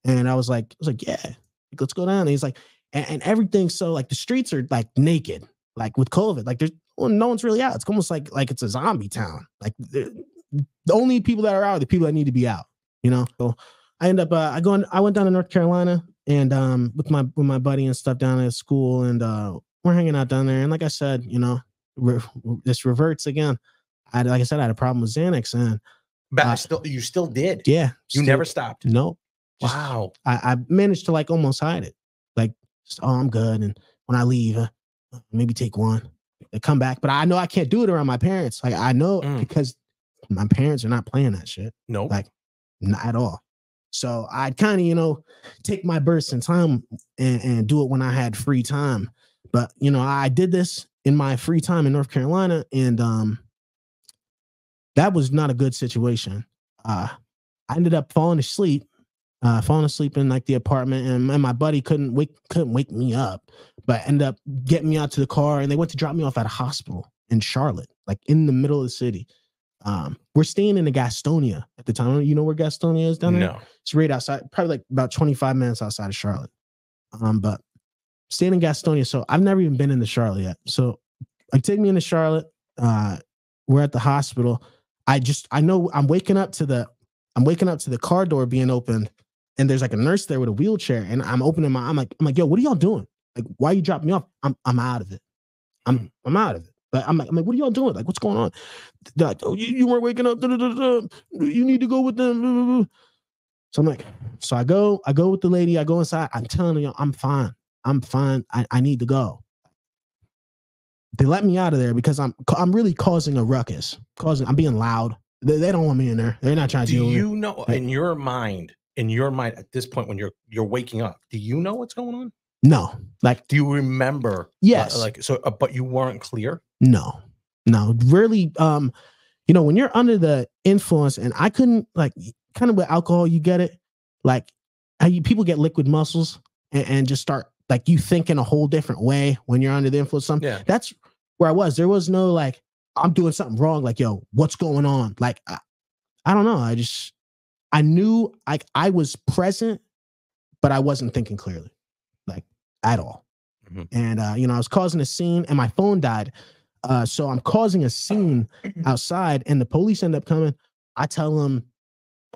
And I was like, yeah, let's go down. And he's like, and everything. So like the streets are like naked, like with COVID, like no one's really out. It's almost like it's a zombie town. Like the only people that are out are the people that need to be out, So I end up, I went down to North Carolina and with my buddy and stuff down at school, and we're hanging out down there. And like I said, this reverts again. Like I said, I had a problem with Xanax, and you still did. Yeah, you never stopped. No. Wow. I managed to like almost hide it. Like, I'm good. And when I leave, maybe take one, I come back. But I know I can't do it around my parents. Like, I know because my parents are not playing that shit. No, like not at all. So I'd kind of, take my bursts in time and do it when I had free time. But, I did this in my free time in North Carolina, and that was not a good situation. I ended up falling asleep in like the apartment, and my buddy couldn't wake me up, but ended up getting me out to the car, and they went to drop me off at a hospital in Charlotte, like in the middle of the city. We're staying in the Gastonia at the time. You know where Gastonia is down there? No. It's right outside, probably like about 25 minutes outside of Charlotte. But staying in Gastonia. So I've never even been into Charlotte yet. So like, take me into Charlotte. We're at the hospital. I know I'm waking up to the car door being opened, and there's like a nurse there with a wheelchair, and I'm opening I'm like, yo, what are y'all doing? Like, why are you dropping me off? I'm out of it. I'm out of it. But I'm like, what are y'all doing? Like, what's going on? Like, oh, you weren't waking up. You need to go with them. So I'm like, so I go with the lady. I go inside. I'm telling you, I'm fine. I'm fine. I need to go. They let me out of there because I'm really causing a ruckus. I'm being loud. They don't want me in there. They're not trying to deal with it. Do you know in your mind at this point when you're waking up, do you know what's going on? No. Like, do you remember? Yes. But you weren't clear? No. Really, you know, when you're under the influence, and I couldn't, like, kind of with alcohol, you get it. Like, people get liquid muscles and just start, like, you think in a whole different way when you're under the influence. Yeah. That's where I was. There was no, like, I'm doing something wrong. Like, yo, what's going on? Like, I don't know. I knew, like, I was present, but I wasn't thinking clearly, like, at all. Mm-hmm. And, you know, I was causing a scene and my phone died. So I'm causing a scene outside and the police end up coming. I tell them,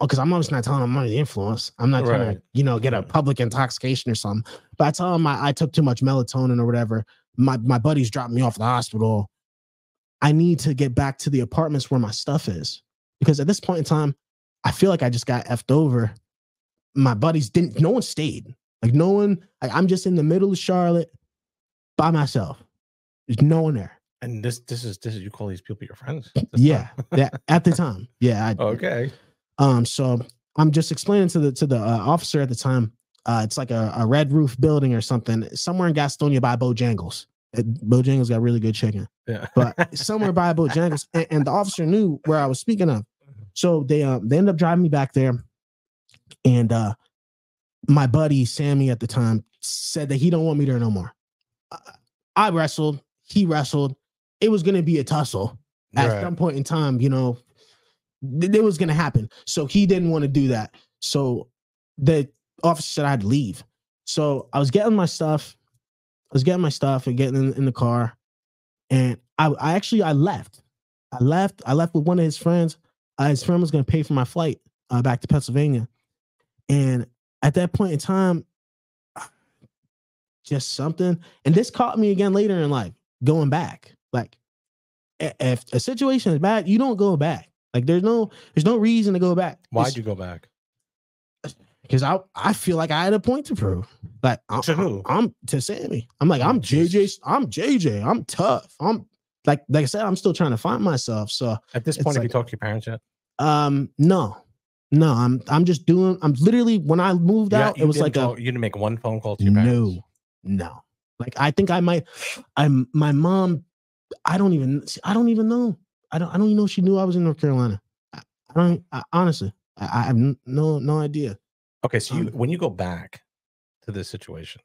because I'm obviously not telling them I'm under the influence. I'm not trying to, you know, get a public intoxication or something. But I tell them I took too much melatonin or whatever. My buddies dropped me off at the hospital. I need to get back to the apartments where my stuff is. Because at this point in time, I feel like I just got effed over. My buddies no one stayed. Like, no one, like, I'm just in the middle of Charlotte by myself. There's no one there. And this is you call these people your friends? Yeah, at the time. Yeah. Okay. So I'm just explaining to the officer at the time. It's like a red roof building or something somewhere in Gastonia by Bojangles. Bojangles got really good chicken. Yeah. But somewhere by Bojangles, and the officer knew where I was speaking of. So they ended up driving me back there, and my buddy Sammy at the time said that he don't want me there no more. I wrestled. He wrestled. It was going to be a tussle at some point in time, you know, it was going to happen. So he didn't want to do that. So the officer said I had to leave. So I was getting my stuff. and getting in the car. And I left. I left with one of his friends. His friend was going to pay for my flight back to Pennsylvania. And at that point in time, just something. And this caught me again later in life, going back. Like, if a situation is bad, you don't go back. Like, there's no reason to go back. Why'd you go back? Because I feel like I had a point to prove. Like, to who? I'm to Sammy. I'm like, I'm JJ. I'm JJ. I'm tough. I'm like I said, I'm still trying to find myself. So at this point, have you talked to your parents yet? No. I'm just doing. I'm literally, when I moved out, it was like you didn't make one phone call to your parents. No. Like, I think I might. My mom. I don't even know. I don't even know if she knew I was in North Carolina. Honestly, I have no idea. Okay, so when you go back to this situation,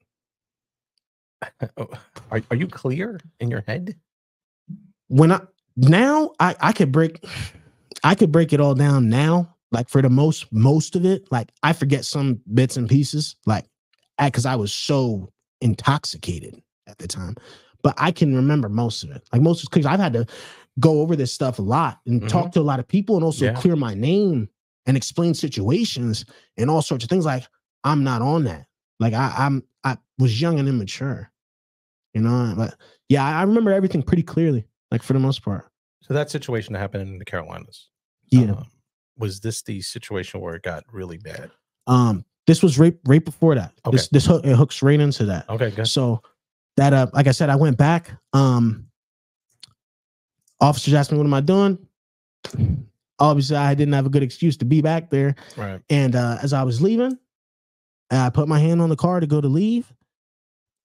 are you clear in your head? I could break it all down now. Like, for the most of it, like, I forget some bits and pieces, like, because I was so intoxicated at the time. But I can remember most of it. Like, because I've had to go over this stuff a lot and talk to a lot of people, and also clear my name and explain situations and all sorts of things. Like, I'm not on that. Like, I was young and immature, you know. But yeah, I remember everything pretty clearly, like, for the most part. So that situation that happened in the Carolinas, was this the situation where it got really bad? This was right before that. Okay. It hooks right into that. Okay, good. So that, like I said, I went back. Officers asked me, what am I doing? Obviously, I didn't have a good excuse to be back there. Right. And as I was leaving, I put my hand on the car to go to leave.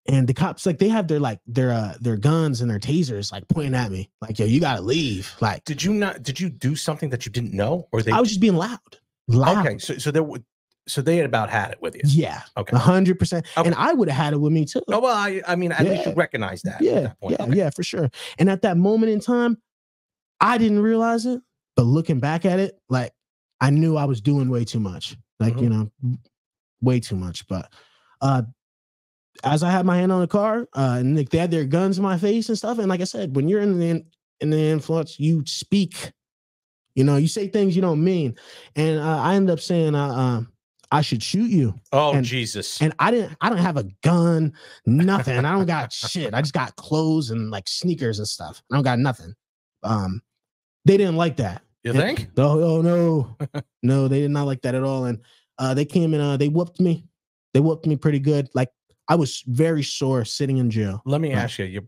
And the cops, like, they have their guns and their tasers, like, pointing at me, like, yo, you gotta leave. Like, did you do something that you didn't know, or I was just being loud. Okay, so they had about had it with you. Yeah. Okay. 100%. And I would have had it with me too. Oh, well, I mean, at least you recognize that. Yeah. At that point. Yeah. Okay. Yeah, for sure. And at that moment in time, I didn't realize it, but looking back at it, like, I knew I was doing way too much. Like, you know, way too much. But as I had my hand on the car, and they had their guns in my face and stuff. And like I said, when you're in the influence, you speak, you know, you say things you don't mean. And I ended up saying, I should shoot you. Oh, Jesus. And I don't have a gun, nothing. I don't got shit. I just got clothes and, like, sneakers and stuff. I don't got nothing. They didn't like that. You think? Oh, no. No, they did not like that at all. And they came and they whooped me. They whooped me pretty good. Like, I was very sore sitting in jail. Let me ask you,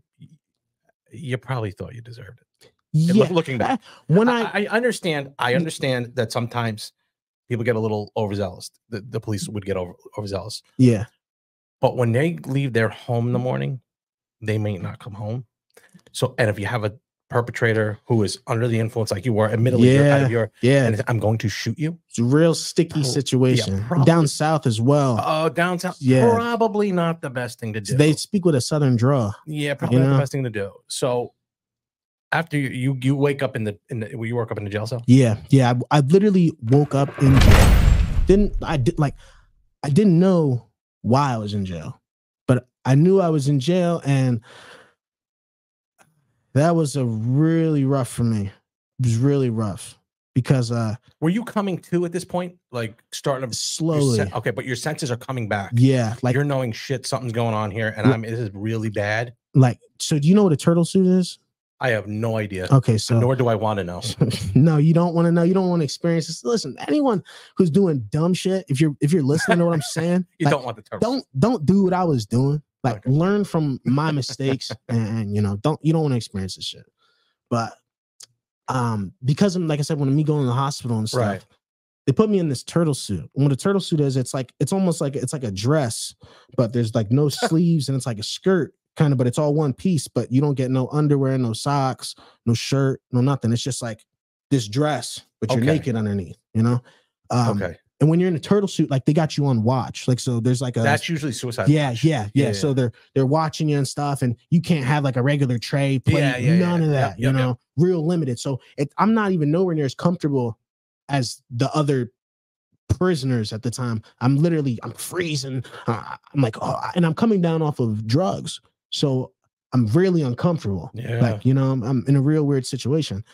you probably thought you deserved it. Yeah. Looking back, when I understand that sometimes people get a little overzealous. The police would get overzealous. Yeah. But when they leave their home in the morning, they may not come home. So, and if you have a perpetrator who is under the influence, like you were, admittedly, you're out of your, and I'm going to shoot you. It's a real sticky situation. Down south as well. Oh, down south, probably not the best thing to do. They speak with a southern draw. Yeah, probably not the best thing to do. So, after you wake up in the you woke up in the jail cell? Yeah. I literally woke up in jail. I didn't know why I was in jail, but I knew I was in jail, and that was a really rough for me. It was really rough because were you coming to at this point, like starting to slowly? Okay, but your senses are coming back. Yeah, like you're knowing shit, something's going on here, and this is really bad. Like, so do you know what a turtle suit is? I have no idea. Okay, so nor do I want to know. No, you don't want to know. You don't want to experience this. Listen, anyone who's doing dumb shit, if you're listening to what I'm saying, you don't want the turtle. Don't do what I was doing. Like, learn from my mistakes, and you don't want to experience this shit. But because like I said, when me going to the hospital and stuff, they put me in this turtle suit. And what a turtle suit is, it's almost like a dress, but there's like no sleeves, and it's like a skirt. Kind of, but it's all one piece, but you don't get no underwear, no socks, no shirt, no nothing. It's just like this dress, but you're naked underneath, And when you're in a turtle suit, like they got you on watch. Like, so there's like that's usually suicide. Yeah. So they're watching you and stuff, and you can't have like a regular tray plate, none of that, real limited. So I'm not even nowhere near as comfortable as the other prisoners at the time. I'm freezing. I'm like, and I'm coming down off of drugs. So I'm really uncomfortable. Yeah. Like, I'm in a real weird situation.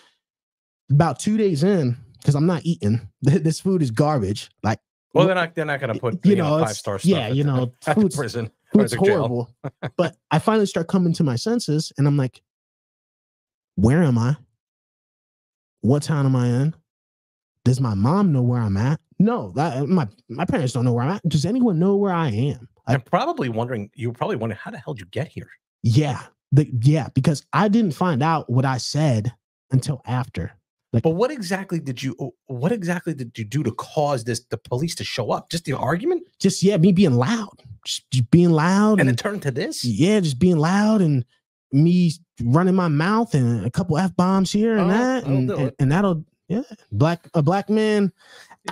About 2 days in, because I'm not eating. This food is garbage. Like, well, they're not going to put 5-star stuff. Yeah, food's prison. Food's horrible. But I finally start coming to my senses, and I'm like, where am I? What town am I in? Does my mom know where I'm at? No, my parents don't know where I'm at. Does anyone know where I am? I'm probably wondering. You were probably wondering, how the hell did you get here? Yeah, because I didn't find out what I said until after. Like, but what exactly did you do to cause the police to show up? Just the argument? Just me being loud, just being loud, and it turned to this. Yeah, just being loud and me running my mouth and a couple F-bombs here and that, and that'll a black man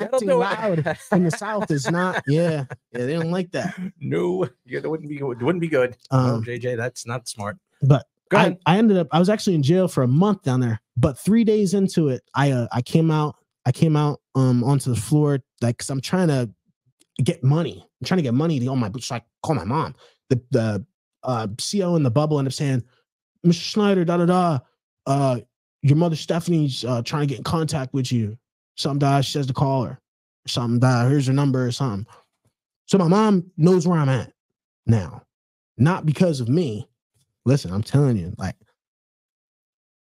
acting loud in the South is not. Yeah, they don't like that. No, it wouldn't be good. It wouldn't be good. No, JJ, that's not smart. But I was actually in jail for a month down there. But 3 days into it, I came out onto the floor, like, because I'm trying to get money. I'm trying to get money to my boots. So I call my mom. The CO in the bubble ended up saying, Mr. Snyder, your mother Stephanie's trying to get in contact with you. Something she says to call her. Something here's her number or something. So my mom knows where I'm at now. Not because of me. Listen, I'm telling you, like,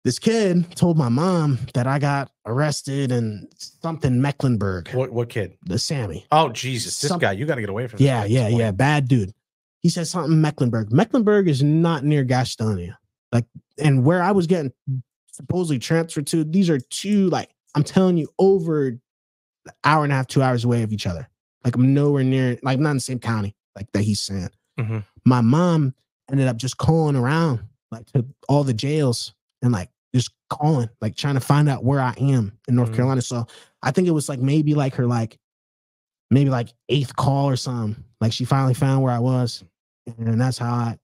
this kid told my mom that I got arrested in something Mecklenburg. What kid? The Sammy. Oh, Jesus. This guy, you got to get away from this. Yeah. Bad dude. He said something Mecklenburg. Mecklenburg is not near Gastonia. Like, and where I was getting supposedly transferred to, these are two, like, I'm telling you, over an hour and a half, 2 hours away of each other. Like, I'm nowhere near, like, I'm not in the same county, like that he's saying. Mm-hmm. My mom ended up just calling around, like, to all the jails and, like, just calling, like, trying to find out where I am in North Carolina. So I think it was like maybe her eighth call or something. Like, she finally found where I was, and that's how I,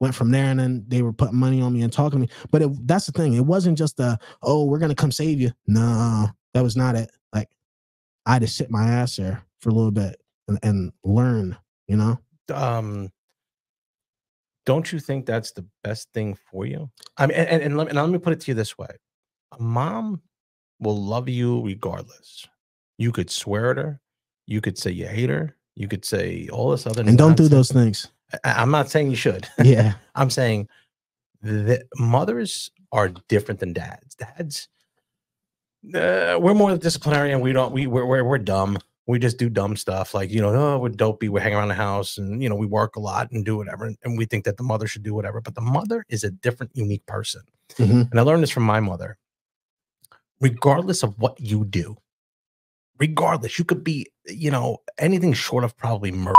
went from there. And then they were putting money on me and talking to me. But that's the thing. It wasn't just we're gonna come save you. No, that was not it. Like, I had to sit my ass there for a little bit and learn. Don't you think that's the best thing for you? I mean, and let me put it to you this way: a mom will love you regardless. You could swear at her, you could say you hate her, you could say all this other. And don't do those things. I'm not saying you should. Yeah, I'm saying that mothers are different than dads. Dads, we're more disciplinarian. We're dumb. We just do dumb stuff like, oh, we're dopey. We hang around the house and, we work a lot and do whatever. And we think that the mother should do whatever. But the mother is a different, unique person. And I learned this from my mother. Regardless of what you do, regardless, you could be, anything short of probably murder.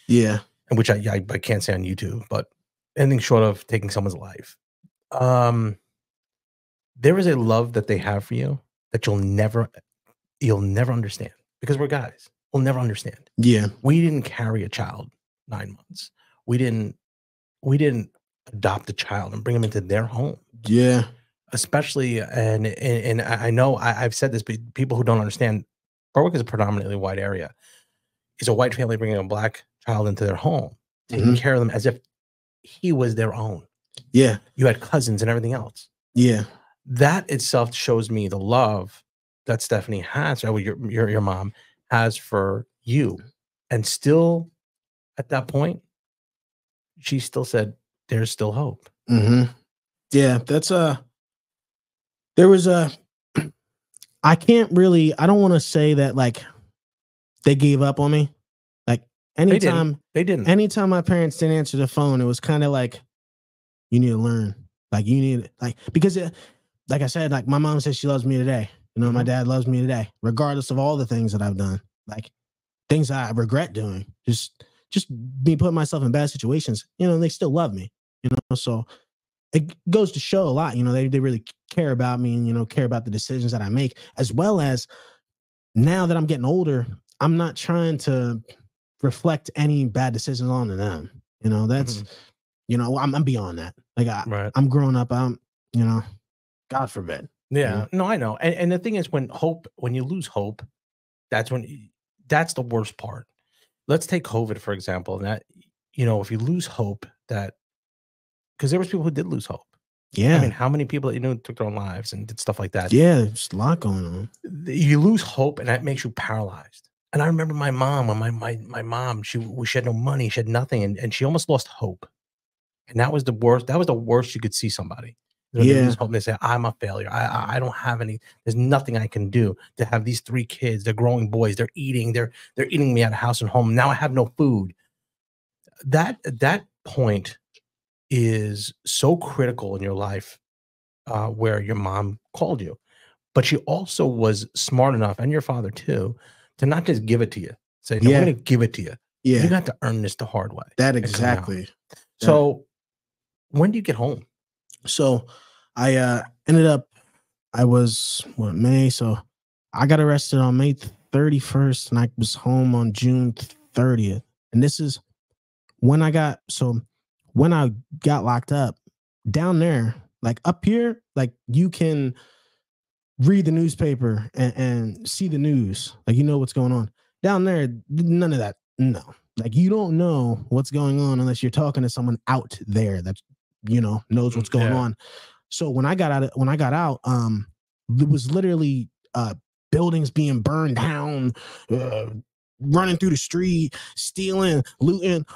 Yeah. And which I can't say on YouTube, but anything short of taking someone's life. There is a love that they have for you that you'll never understand. Because we're guys. We'll never understand. Yeah. We didn't carry a child 9 months. We didn't adopt a child and bring them into their home. Yeah. Especially, and I know I've said this, but people who don't understand, Berwick is a predominantly white area. It's a white family bringing a black child into their home, taking care of them as if he was their own. Yeah. You had cousins and everything else. Yeah. That itself shows me the love that Stephanie has, or your mom has for you. And still at that point, she still said, there's still hope. Yeah, that's there was I don't want to say that like they gave up on me. Like anytime they didn't. Anytime my parents didn't answer the phone, it was kind of like, you need to learn. Like you need, like, because like I said, like my mom says she loves me today. My dad loves me today, regardless of all the things that I've done, like things I regret doing, just me putting myself in bad situations, they still love me, so it goes to show a lot, they really care about me and, care about the decisions that I make, as well as now that I'm getting older, I'm not trying to reflect any bad decisions onto them. That's, I'm beyond that. Like I'm growing up. God forbid. Yeah, no, I know. And the thing is, when you lose hope, that's the worst part. Let's take COVID, for example. And that, if you lose hope, because there was people who did lose hope. Yeah. I mean, how many people that took their own lives and did stuff like that? Yeah, there's a lot going on. You lose hope, and that makes you paralyzed. And I remember my mom, when my mom, she had no money, she had nothing, and she almost lost hope. And that was the worst. That was the worst you could see somebody. They lose hope. They say, I'm a failure. I don't have any. There's nothing I can do to have these 3 kids. They're growing boys. They're eating. They're eating me out of house and home. Now I have no food. That point is so critical in your life, where your mom called you, but she also was smart enough, and your father too, to not just give it to you. Say, no, I'm going to give it to you. Yeah, you got to earn this the hard way. That exactly. So, when do you get home? So I ended up, I was May. So I got arrested on May 31st and I was home on June 30th. And this is when I got locked up down there, like up here, like you can read the newspaper and see the news. Like, what's going on down there. None of that. No, like you don't know what's going on unless you're talking to someone out there that knows what's going on. So when I got out, it was literally buildings being burned down, running through the street, stealing, looting,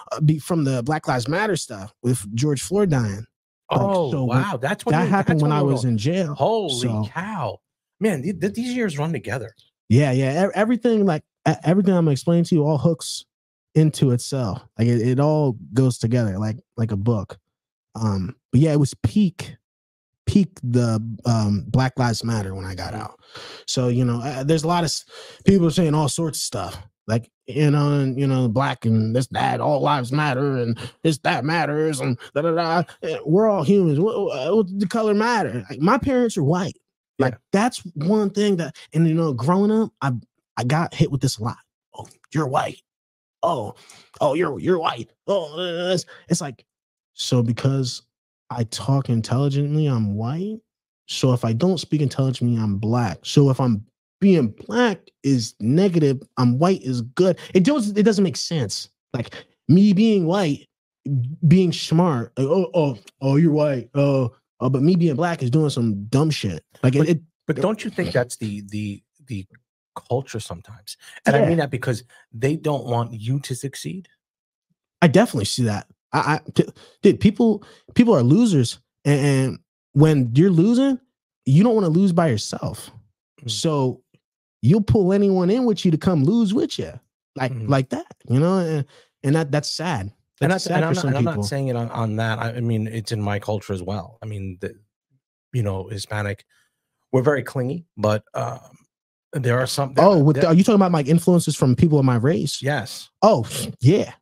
from the Black Lives Matter stuff with George Floyd dying. Wow, that's what that happened when I was in jail. Holy cow, man! These years run together. Yeah. Everything I'm gonna explain to you all hooks into itself. Like it all goes together, like a book. But yeah, it was peak the Black Lives Matter when I got out. So there's a lot of people saying all sorts of stuff, like black and this, that, all lives matter and this, that matters and da da da. We're all humans. What the color matter? Like, my parents are white. Like that's one thing that, and growing up, I got hit with this a lot. Oh, you're white. Oh, you're white. Oh, it's like. So because I talk intelligently, I'm white. So if I don't speak intelligently, I'm black. So if I'm being black is negative, I'm white is good. It doesn't make sense. Like me being white, being smart. Like, oh, you're white. But me being black is doing some dumb shit. Like but don't you think that's the culture sometimes? And I mean that because they don't want you to succeed. I definitely see that. Dude, people are losers, and when you're losing, you don't want to lose by yourself. So you'll pull anyone in with you to come lose with you, like that, you know, and that's sad. That's sad for some people. I'm not saying it on that. I mean, it's in my culture as well. I mean, you know, Hispanic, we're very clingy, but there are some. Are you talking about like influences from people of my race? Yes. Oh yeah,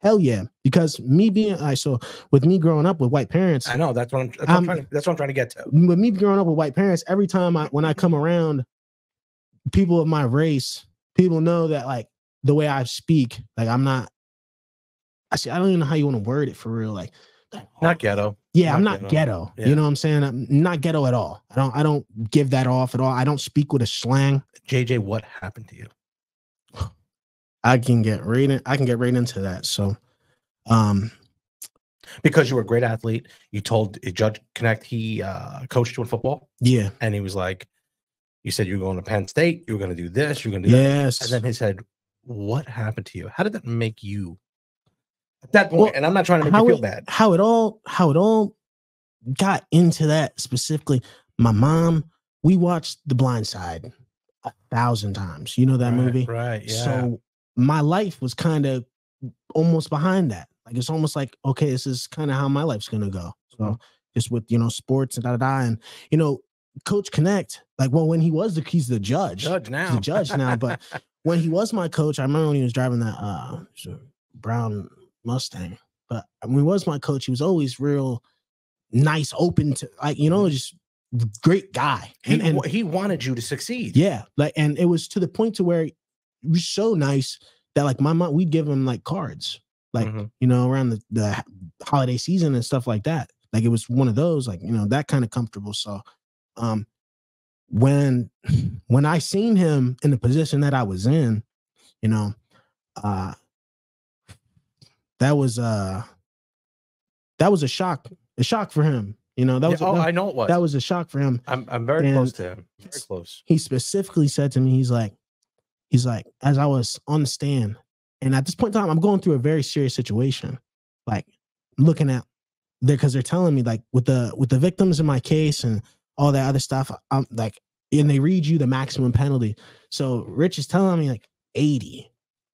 hell yeah. Because me being so with me growing up with white parents, I know that's what I'm trying to get to. With me growing up with white parents, every time when I come around people of my race, people know that like the way I speak, like I'm not. I don't even know how you want to word it for real. Like, not ghetto. Yeah, I'm not ghetto. Yeah. You know what I'm saying? I'm not ghetto at all. I don't give that off at all. I don't speak with a slang. JJ, what happened to you? I can get right into that. So, because you were a great athlete, you told Judge Connect he coached you in football. Yeah, and he was like, you said you're going to Penn State, you're going to do this, you're going to do that. And then he said, what happened to you? How did that make you at that point? Well, and I'm not trying to make you feel bad. How it all got into that specifically. My mom, we watched The Blind Side 1,000 times. You know that movie? Right. Yeah. So my life was kind of almost behind that. Like, it's almost like, okay, this is kind of how my life's going to go. So just with, you know, sports and and, you know, Coach Connect, like, well, when he's the judge. Now. He's the judge now. But when he was my coach, I remember when he was driving that brown Mustang. But when he was my coach, he was always real nice, open to, like, you know, just great guy. And he wanted you to succeed. Yeah. Like, and it was to the point to where it was so nice that like my mom, we'd give him like cards, like, you know, around the holiday season and stuff like that. Like, it was one of those, like, you know, that kind of comfortable. So, when I seen him in the position that I was in, you know, that was a shock for him. You know, I know it was. That was a shock for him. I'm very close to him. Very close. He specifically said to me, he's like, as I was on the stand, and at this point in time, I'm going through a very serious situation. Like, looking at because they're telling me, like, with the victims in my case and all that other stuff, I'm like, and they read you the maximum penalty. So Rich is telling me like 80.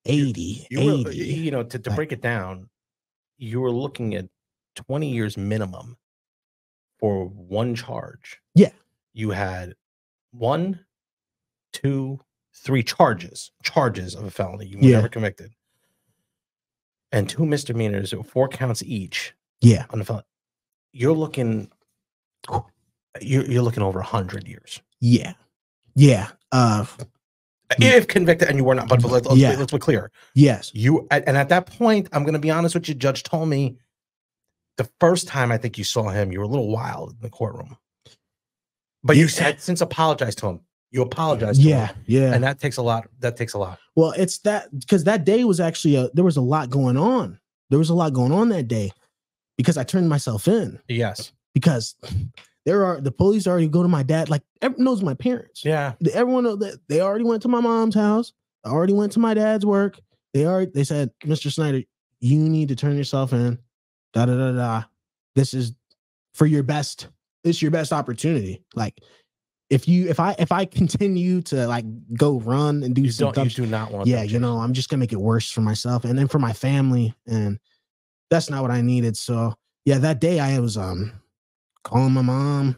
You know, to break it down, you were looking at 20 years minimum for one charge. Yeah. You had 1, 2, 3 charges of a felony. You were never convicted. And 2 misdemeanors, 4 counts each. Yeah. On the felony. You're looking over 100 years. Yeah. Yeah. If convicted, and you were not, but let's be clear. Yes. And at that point, I'm going to be honest with you. Judge told me the first time I think you saw him, you were a little wild in the courtroom. But you said since apologized to him. You apologized to him. Yeah. And that takes a lot. That takes a lot. Well, it's that because that day was actually there was a lot going on. There was a lot going on that day because I turned myself in. Yes. Because the police already go to my dad. Like, everyone knows my parents. Yeah. Everyone knows that they already went to my mom's house. I already went to my dad's work. They said, Mr. Snyder, you need to turn yourself in. This is for your best. This is your best opportunity. Like, if I continue to like go run and do some stuff, you do not want. Yeah, you know, I'm just gonna make it worse for myself and then for my family, and that's not what I needed. So yeah, that day I was calling my mom,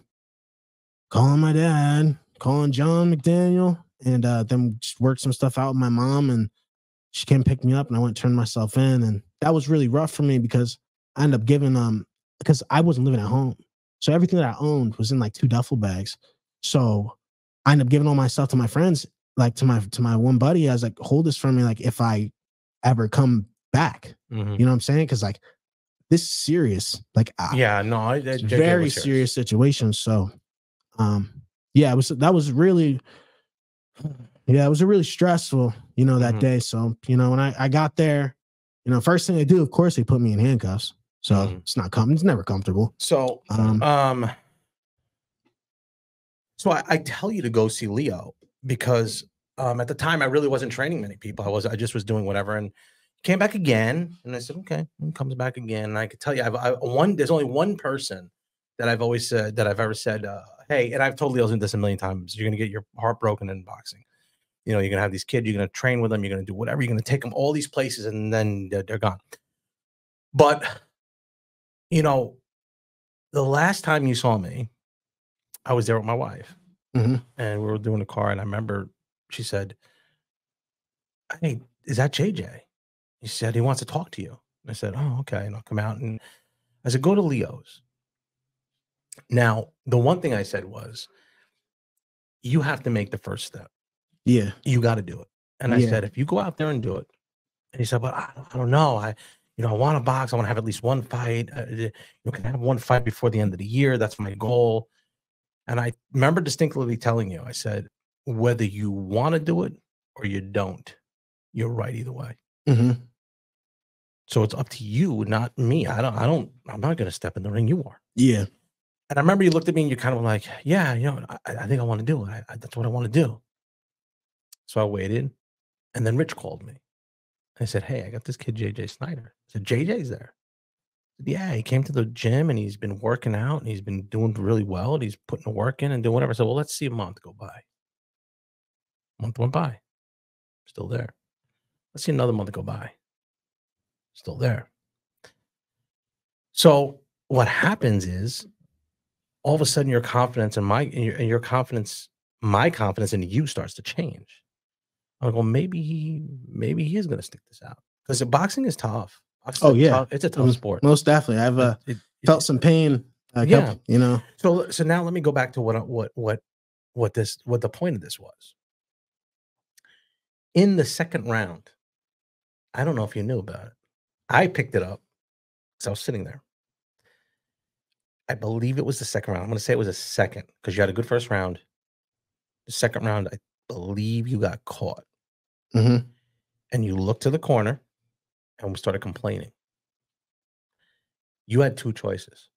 calling my dad, calling John McDaniel, and then just worked some stuff out with my mom, and she came pick me up, and I went and turned myself in, and that was really rough for me because I ended up giving because I wasn't living at home, so everything that I owned was in like 2 duffel bags. So I ended up giving all my stuff to my friends, like to my one buddy. I was like, hold this for me, like if I ever come back. You know what I'm saying? Because like this is serious. Like very serious situation. So it was really stressful, you know, that day. So, you know, when I got there, you know, first thing they do, of course, they put me in handcuffs. So it's never comfortable. So So I tell you to go see Leo because at the time I really wasn't training many people. I just was doing whatever, and came back again. And I said, okay, and comes back again. And I could tell you, there's only one person that I've always said that I've ever said, hey, and I've told Leo this a million times. You're gonna get your heart broken in boxing. You know, you're gonna have these kids, you're gonna train with them, you're gonna do whatever, you're gonna take them all these places, and then they're gone. But you know, the last time you saw me, I was there with my wife, and we were doing the car, and I remember she said, "Hey, is that JJ?" He said he wants to talk to you. I said, "Oh, okay," and I'll come out, and I said, "Go to Leo's." Now, the one thing I said was, "You have to make the first step. Yeah. You got to do it." And I said, "If you go out there and do it," and he said, "But I don't know. I want to box. I want to have at least one fight. Can I have one fight before the end of the year? That's my goal." And I remember distinctly telling you, I said, "Whether you want to do it or you don't, you're right either way. So it's up to you, not me. I'm not going to step in the ring. You are." Yeah. And I remember you looked at me and you kind of were like, "Yeah, I think I want to do it. That's what I want to do." So I waited, and then Rich called me. I said, "Hey, I got this kid, JJ Snyder." I said, "JJ's there." I said, "Yeah, he came to the gym and he's been working out and he's been doing really well and he's putting the work in and doing whatever." I said, "Well, let's see a month go by." A month went by, still there. Let's see another month go by, still there. So what happens is, all of a sudden, your confidence and my confidence in you starts to change. I'm like, well, maybe he is going to stick this out, because boxing is tough. Oh yeah, it's a tough sport. Most definitely. I've felt some pain. Yeah, you know. So now let me go back to what the point of this was. In the second round, I don't know if you knew about it. I picked it up because I was sitting there. I believe it was the second round. I'm going to say it was a second, because you had a good first round. The second round, I believe you got caught. And you looked to the corner and we started complaining. You had two choices.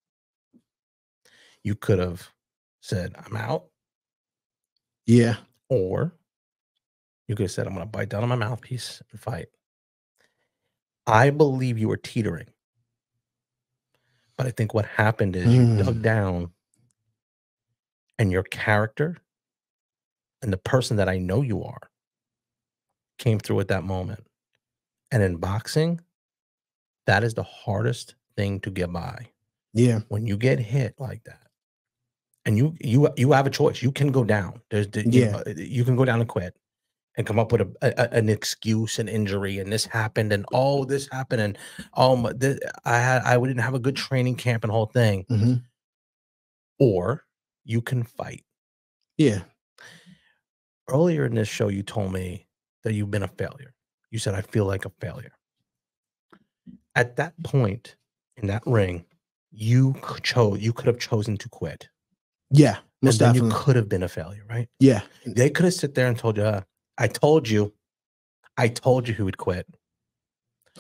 You could have said, "I'm out." Yeah. Or you could have said, "I'm going to bite down on my mouthpiece and fight." I believe you were teetering. But I think what happened is you dug down, and your character and the person that I know you are came through at that moment. And in boxing, that is the hardest thing to get by. Yeah. When you get hit like that, and you have a choice. You can go down. You can go down and quit and come up with an excuse, an injury, and this happened, and this happened, and I didn't have a good training camp and whole thing. Or you can fight. Yeah. Earlier in this show, you told me that you've been a failure. You said, "I feel like a failure." At that point in that ring, you could have chosen to quit. Yeah, most definitely. You could have been a failure, right? Yeah. They could have sit there and told you, I told you he would quit."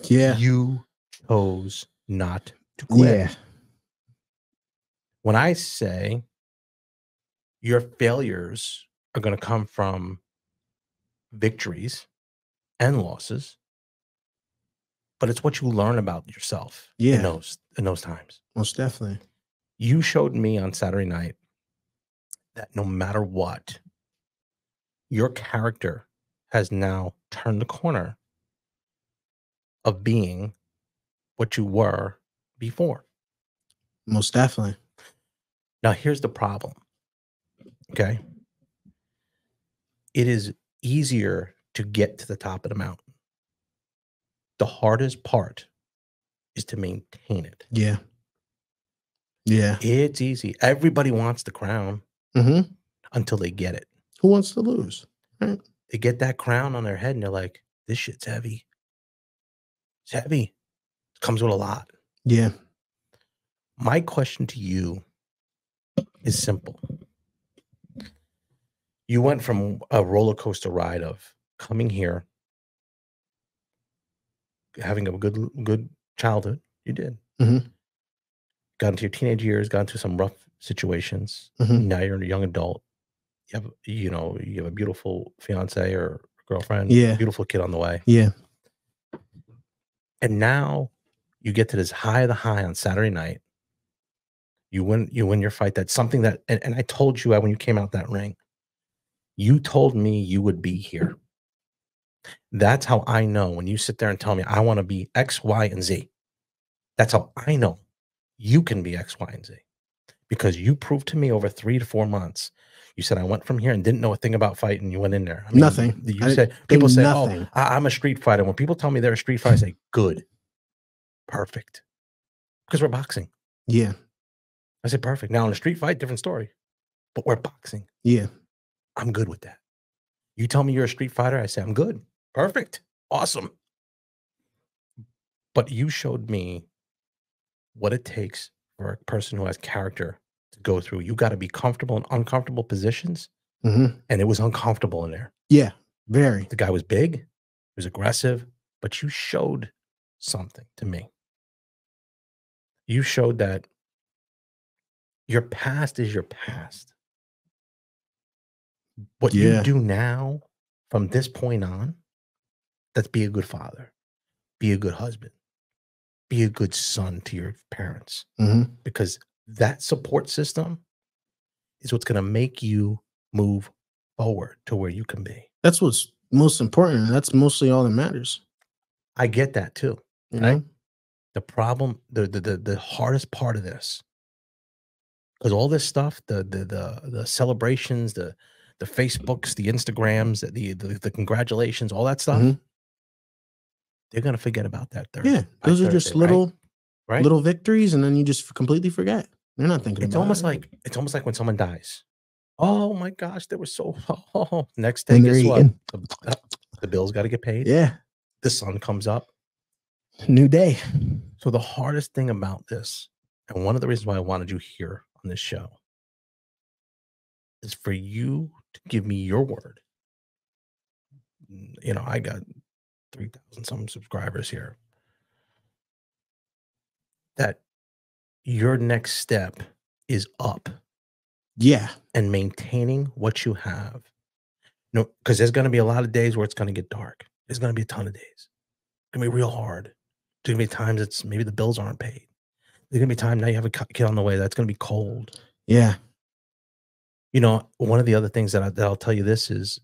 Yeah. You chose not to quit. Yeah. When I say your failures are going to come from victories and losses, but it's what you learn about yourself in those times. Most definitely. You showed me on Saturday night that no matter what, your character has now turned the corner of being what you were before. Most definitely. Now, here's the problem. Okay. It is easier to get to the top of the mountain. The hardest part is to maintain it. Yeah. Yeah. It's easy. Everybody wants the crown until they get it. Who wants to lose? Right? They get that crown on their head and they're like, "This shit's heavy. It's heavy. It comes with a lot." Yeah. My question to you is simple. You went from a roller coaster ride of coming here, having a good childhood. You did. Got into your teenage years, got into some rough situations. Now you're a young adult. You have a beautiful fiance or girlfriend. Yeah. Beautiful kid on the way. Yeah. And now you get to this high of the high on Saturday night. You win your fight. That's something that, and I told you when you came out that ring, you told me you would be here. That's how I know when you sit there and tell me I want to be X, Y, and Z. That's how I know you can be X, Y, and Z. Because you proved to me over 3 to 4 months. You said I went from here and didn't know a thing about fighting. You went in there. I mean, Nothing. You said people say, nothing. "Oh, I'm a street fighter." When people tell me they're a street fighter, I say, "Good, perfect," because we're boxing. Yeah. I say, "Perfect." Now in a street fight, different story, but we're boxing. Yeah. I'm good with that. You tell me you're a street fighter, I say, "I'm good, perfect, awesome." But you showed me what it takes for a person who has character to go through. You got to be comfortable in uncomfortable positions. Mm-hmm. And it was uncomfortable in there. Yeah, very. The guy was big, he was aggressive, but you showed something to me. You showed that your past is your past. What you do now from this point on, that's be a good father, be a good husband, be a good son to your parents. Mm-hmm. Because that support system is what's going to make you move forward to where you can be. That's what's most important. And that's mostly all that matters. I get that too. You right? know? The problem, the hardest part of this, because all this stuff, the celebrations, the Facebooks, the Instagrams, the congratulations, all that stuff, Mhm. they're gonna forget about that Thursday. Yeah, those are just little right? little victories, and then you just completely forget. They're not thinking It's about almost it. like when someone dies. Oh my gosh, they were so next day, And they're guess what? eating. The bills got to get paid. Yeah, The sun comes up. new day. So the hardest thing about this, and one of the reasons why I wanted you here on this show, is for you to give me your word. You know, I got 3,000 some subscribers here. That your next step is up. Yeah. And maintaining what you have. No, because there's going to be a lot of days where it's going to get dark. There's going to be a ton of days. It's going to be real hard. There's going to be times it's maybe the bills aren't paid. There's going to be time now you have a kid on the way that's going to be cold. Yeah. You know, one of the other things that I'll tell you this is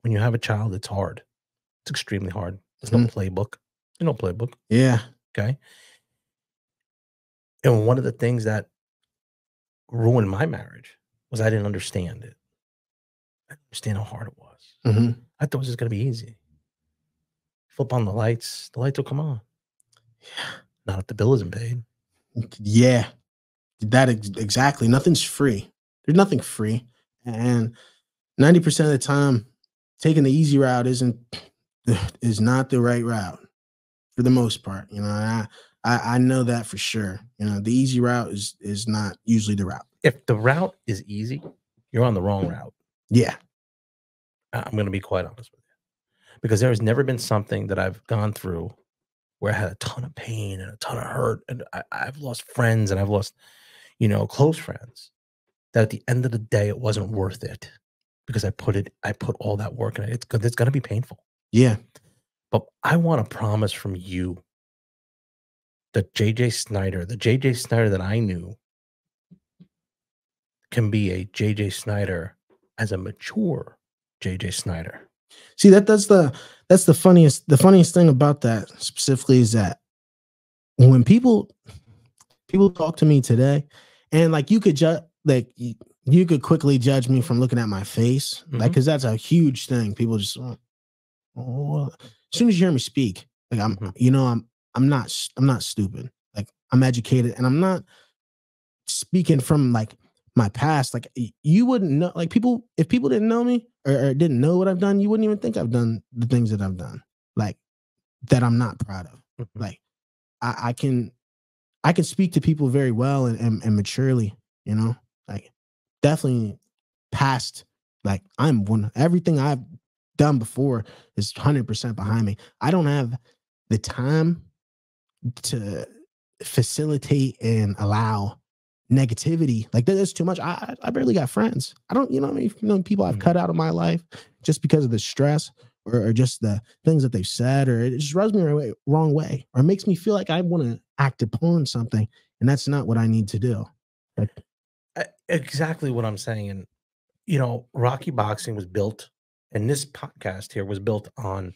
when you have a child, it's hard. It's extremely hard. There's no playbook. There's no playbook. Yeah. Okay. And one of the things that ruined my marriage was I didn't understand it. I didn't understand how hard it was. Mm-hmm. I thought it was just going to be easy. Flip on the lights will come on. Yeah. Not if the bill isn't paid. Yeah. That exactly. Nothing's free. There's nothing free. And 90% of the time, taking the easy route is not the right route for the most part. You know, I know that for sure. You know, the easy route is not usually the route. If the route is easy, you're on the wrong route. Yeah. I'm going to be quite honest with you. Because there has never been something that I've gone through where I had a ton of pain and a ton of hurt. And I've lost friends and I've lost, you know, close friends. That at the end of the day, it wasn't worth it. Because I put all that work in it. It's going to be painful. Yeah. But I want a promise from you that JJ Snyder, the JJ Snyder that I knew, can be a JJ Snyder as a mature JJ Snyder. See, that's the funniest thing about that specifically is that when people talk to me today, and like you could judge, like you could quickly judge me from looking at my face, like because that's a huge thing. People just as soon as you hear me speak, like I'm not stupid. Like I'm educated, and I'm not speaking from like my past. Like you wouldn't know, like if people didn't know me or didn't know what I've done, you wouldn't even think I've done the things that I've done, like that I'm not proud of. Like I can speak to people very well and maturely, you know, like definitely past, like everything I've done before is 100% behind me. I don't have the time to facilitate and allow negativity. Like that's too much. I barely got friends. I don't, you know what I mean? You know, people I've cut out of my life just because of the stress or just the things that they've said, or it just rubs me the wrong way, or it makes me feel like I want to act upon something, and that's not what I need to do. Like, exactly what I'm saying. And you know, Rocky Boxing was built, and this podcast here was built on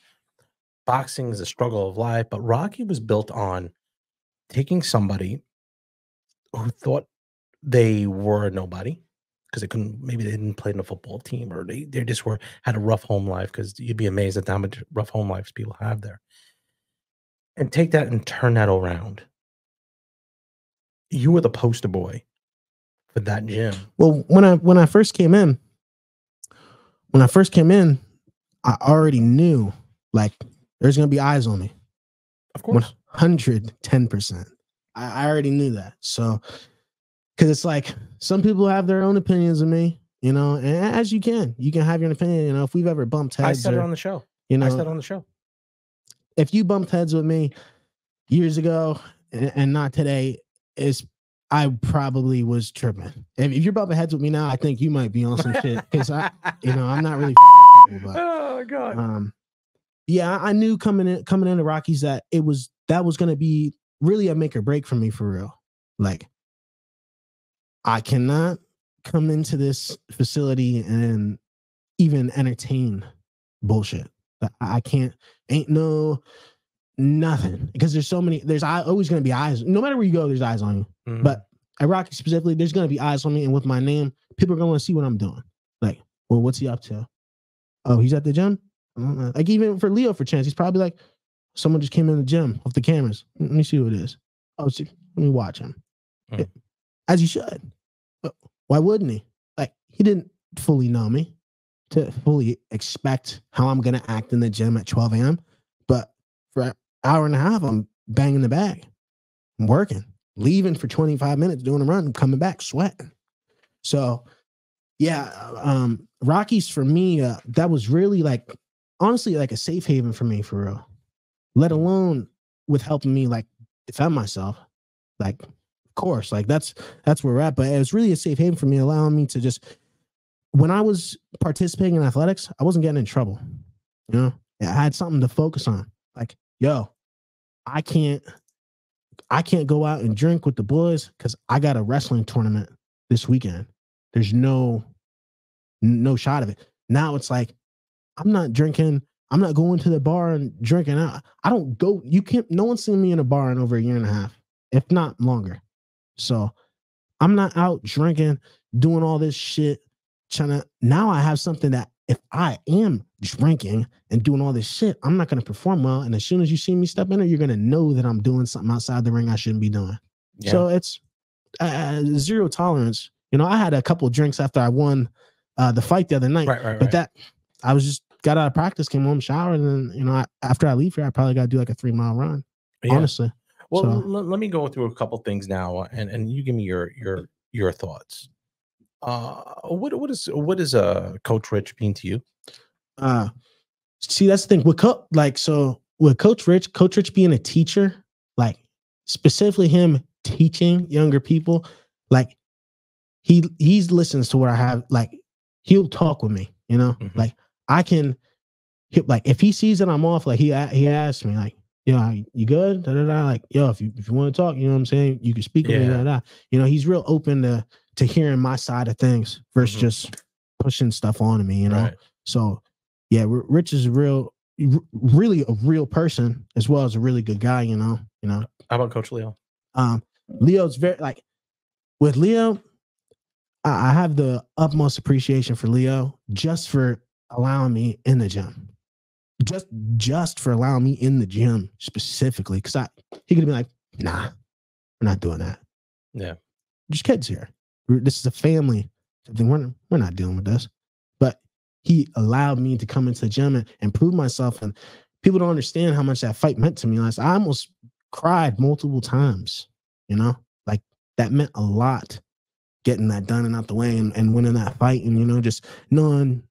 boxing is a struggle of life, but Rocky was built on taking somebody who thought they were nobody because they couldn't, maybe they didn't play in a football team, or they just had a rough home life, because you'd be amazed at how much rough home lives people have there. And take that and turn that around. You were the poster boy for that gym. Well, when I first came in, I already knew like there's gonna be eyes on me. Of course. 110%. I already knew that. So because it's like some people have their own opinions of me, you know, and as you can have your opinion. You know, if we've ever bumped heads, I said it on the show. You know, I said it on the show. If you bumped heads with me years ago and not today, I probably was tripping. If you're bumping heads with me now, I think you might be on some shit, because I'm not really fucking with people. But, oh God. Yeah, I knew coming into Rockies that that was gonna be really a make or break for me, for real. Like, I cannot come into this facility and even entertain bullshit. I can't. Ain't no nothing, because there's always going to be eyes. No matter where you go, there's eyes on you. Mm-hmm. But at Rocky specifically, there's going to be eyes on me, and with my name, people are going to want to see what I'm doing. Like, well, what's he up to? Oh, he's at the gym? Like, even for Leo, for chance, he's probably like, someone just came in the gym off the cameras. Let me see who it is. Oh, let me watch him. Mm. As you should. But why wouldn't he? Like, he didn't fully know me to fully expect how I'm going to act in the gym at 12 a.m. But for an hour and a half, I'm banging the bag. I'm working, leaving for 25 minutes, doing a run, coming back, sweating. So, yeah, Rockies for me, that was really like, honestly, like a safe haven for me, for real. Let alone with helping me like defend myself. Like, of course, like that's where we're at. But it was really a safe haven for me, allowing me to just, when I was participating in athletics, I wasn't getting in trouble. You know, I had something to focus on. Like, yo, I can't go out and drink with the boys because I got a wrestling tournament this weekend. There's no shot of it. Now it's like, I'm not drinking. I'm not going to the bar and drinking out. I don't go. No one's seen me in a bar in over a year and a half, if not longer. So I'm not out drinking, doing all this shit. Now I have something that if I am drinking and doing all this shit, I'm not going to perform well. And as soon as you see me step in there, you're going to know that I'm doing something outside the ring I shouldn't be doing. Yeah. So it's zero tolerance. You know, I had a couple of drinks after I won the fight the other night. Right. But that I was just got out of practice, came home, showered, and then, you know, after I leave here, I probably got to do like a 3-mile run. Yeah. Honestly. Well, let me go through a couple things now, and you give me your thoughts. What is Coach Rich mean to you? See, that's the thing with Coach Rich being a teacher, like specifically him teaching younger people, like he listens to what I have, like he'll talk with me, you know, mm-hmm. Like I can, like if he sees that I'm off, like he asks me, like, yo, you good? Da, da, da. Like, yo, if you want to talk, you know what I'm saying, you can speak with me. Da, da, da. You know, he's real open to hearing my side of things versus mm-hmm. just pushing stuff on me, you know? Right. So yeah, Rich is really a real person, as well as a really good guy, you know? How about Coach Leo? Leo's very, like, with Leo, I have the utmost appreciation for Leo just for allowing me in the gym. Just for allowing me in the gym specifically. Because he could have been like, nah, we're not doing that. Yeah. Just kids here. This is a family. We're not dealing with this. But he allowed me to come into the gym and prove myself. And people don't understand how much that fight meant to me. I almost cried multiple times, you know? Like, that meant a lot, getting that done and out the way and winning that fight. And, you know, just knowing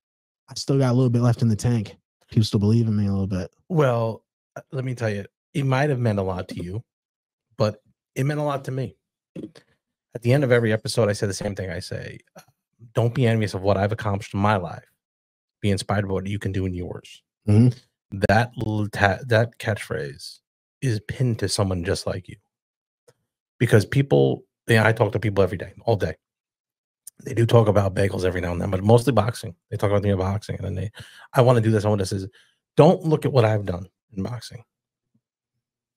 I still got a little bit left in the tank. People still believe in me a little bit. Well, let me tell you, it might have meant a lot to you, but it meant a lot to me. At the end of every episode, I say the same thing. I say, don't be envious of what I've accomplished in my life. Be inspired by what you can do in yours. Mm-hmm. That catchphrase is pinned to someone just like you. Because people, I talk to people every day, all day. They do talk about bagels every now and then, but mostly boxing. They talk about boxing, and then I want to do this. I want to say, don't look at what I've done. in boxing.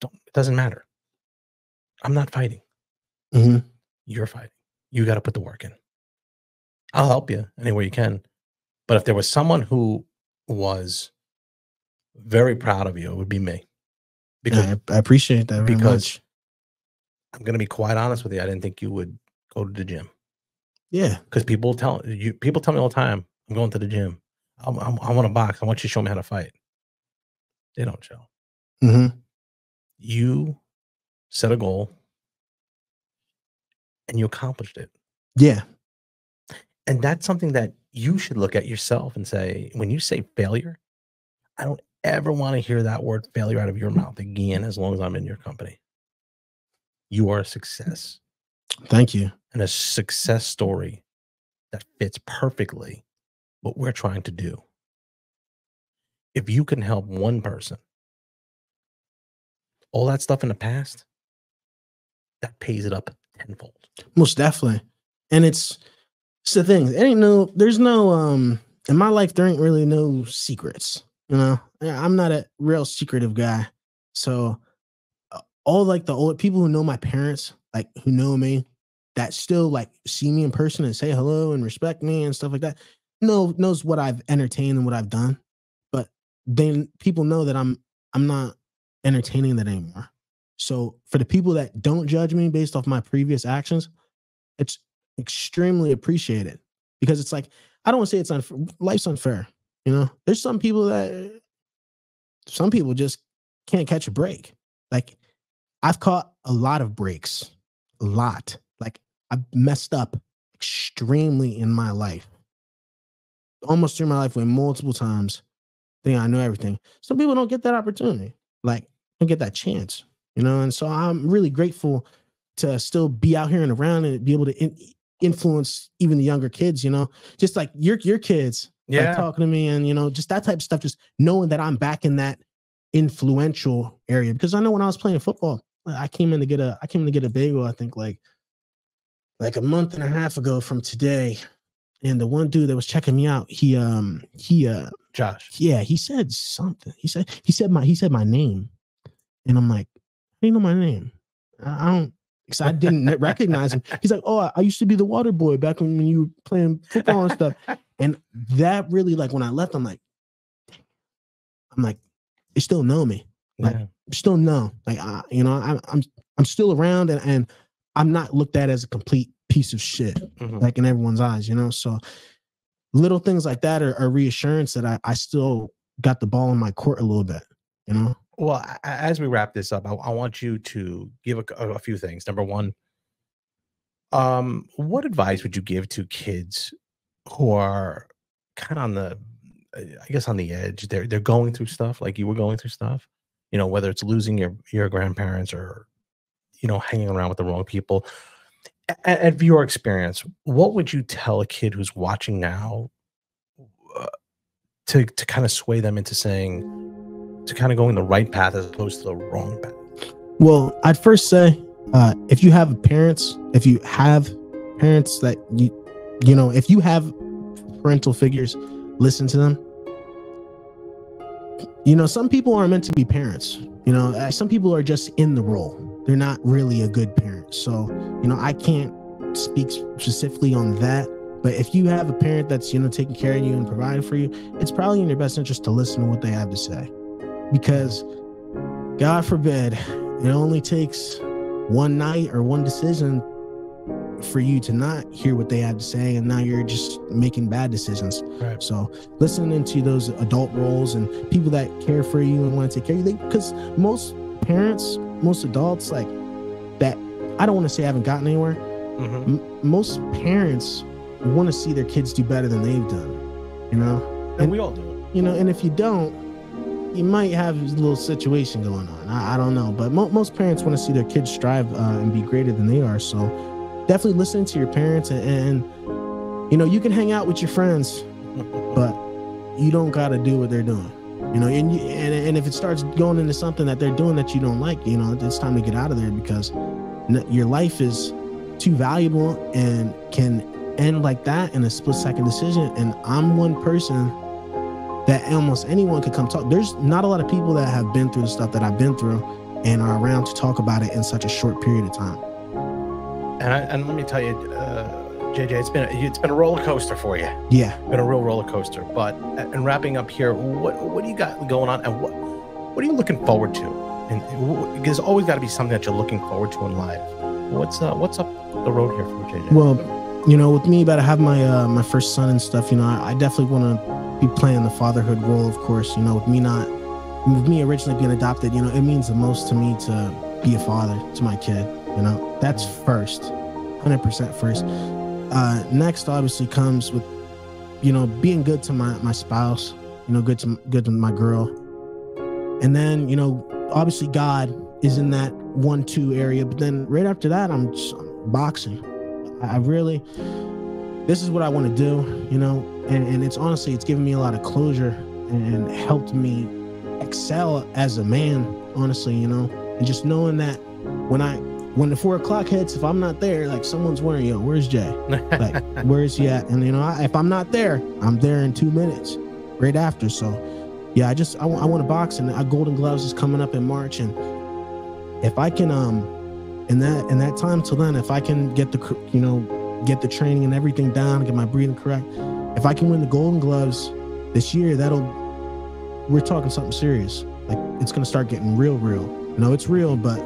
It doesn't matter. I'm not fighting. Mm-hmm. You're fighting. You got to put the work in. I'll help you any way you can. But if there was someone who was very proud of you, it would be me. Because I appreciate that very much. I'm going to be quite honest with you. I didn't think you would go to the gym. Yeah. Because people tell me all the time, I'm going to the gym. I want to box. I want you to show me how to fight. They don't show. Mm-hmm. You set a goal and you accomplished it. Yeah. And that's something that you should look at yourself and say, when you say failure, I don't ever want to hear that word failure out of your mouth again as long as I'm in your company. You are a success. Thank you. And a success story that fits perfectly what we're trying to do. If you can help one person, all that stuff in the past, that pays it up tenfold. Most definitely. And it's the thing. There's no in my life, there ain't really no secrets. You know, I'm not a real secretive guy. So all like the old people who know my parents, like who know me, that still like see me in person and say hello and respect me and stuff like that, knows what I've entertained and what I've done. But then people know that I'm not entertaining that anymore. So for the people that don't judge me based off my previous actions, it's extremely appreciated, because it's like, I don't want to say it's unfair. Life's unfair. You know, there's some people just can't catch a break. Like, I've caught a lot of breaks, a lot. Like, I've messed up extremely in my life, almost through my life, with multiple times think I know everything. Some people don't get that opportunity, like, don't get that chance, you know? And so I'm really grateful to still be out here and around and be able to influence even the younger kids, you know, just like your kids, like, talking to me, and, you know, just that type of stuff, just knowing that I'm back in that influential area. Because I know when I was playing football, I came in to get a bagel, I think like a month and a half ago from today. And the one dude that was checking me out, he Josh. Yeah, he said something. He said my name. And I'm like, how do you know my name? I don't, because I didn't recognize him. He's like, oh, I used to be the water boy back when you were playing football and stuff. And that really, like, when I left, I'm like, they still know me. Like, still know. Like, you know, I'm still around, and I'm not looked at as a complete piece of shit, like, in everyone's eyes, you know? So little things like that are reassurance that I still got the ball in my court a little bit, you know? Well, as we wrap this up, I want you to give a few things. Number one, what advice would you give to kids who are kind of on the, I guess, on the edge? They're going through stuff like you were going through stuff, you know, whether it's losing your grandparents or, you know, hanging around with the wrong people. At your experience, what would you tell a kid who's watching now to kind of sway them into to kind of going the right path as opposed to the wrong path? Well, I'd first say, if you have parents that you know, if you have parental figures, listen to them. You know, some people aren't meant to be parents. You know, some people are just in the role. They're not really a good parent. So, you know, I can't speak specifically on that. But if you have a parent that's, you know, taking care of you and providing for you, it's probably in your best interest to listen to what they have to say. Because, God forbid, it only takes one night or one decision for you to not hear what they have to say, and now you're just making bad decisions. Right. So listening to those adult roles and people that care for you and want to take care of you, because most parents, most adults, like that, I don't want to say I haven't gotten anywhere. Most parents want to see their kids do better than they've done, you know? And we all do. You know, and if you don't, you might have a little situation going on. I don't know. But most parents want to see their kids strive and be greater than they are. So definitely listen to your parents, and you know, you can hang out with your friends, but you don't got to do what they're doing. You know, and if it starts going into something that they're doing that you don't like, you know, it's time to get out of there, because your life is too valuable and can end like that in a split-second decision. And I'm one person that almost anyone could come talk. There's not a lot of people that have been through the stuff that I've been through and are around to talk about it in such a short period of time. And let me tell you, JJ, it's been a roller coaster for you. Yeah, been a real roller coaster. But and wrapping up here, what do you got going on, and what are you looking forward to? And there's always got to be something that you're looking forward to in life. What's up the road here for JJ? Well, you know, with me about to have my first son and stuff, you know, I definitely want to be playing the fatherhood role, of course. You know, with me originally being adopted, you know, it means the most to me to be a father to my kid. You know, that's first, 100% first. Next, obviously, comes with, you know, being good to my spouse, you know, good to my girl. And then, you know, obviously God is in that 1-2 area. But then right after that, I'm boxing. This is what I want to do, you know, and it's honestly, it's given me a lot of closure and helped me excel as a man, honestly, you know, and just knowing that when the 4 o'clock hits, if I'm not there, like someone's wondering, yo, where's Jay? Like, where's he at? And, you know, if I'm not there, I'm there in 2 minutes right after. So, yeah, I want to box, and Golden Gloves is coming up in March. And if I can, in that time till then, if I can get the training and everything down, get my breathing correct, if I can win the Golden Gloves this year, we're talking something serious. Like, it's going to start getting real. You know, it's real, but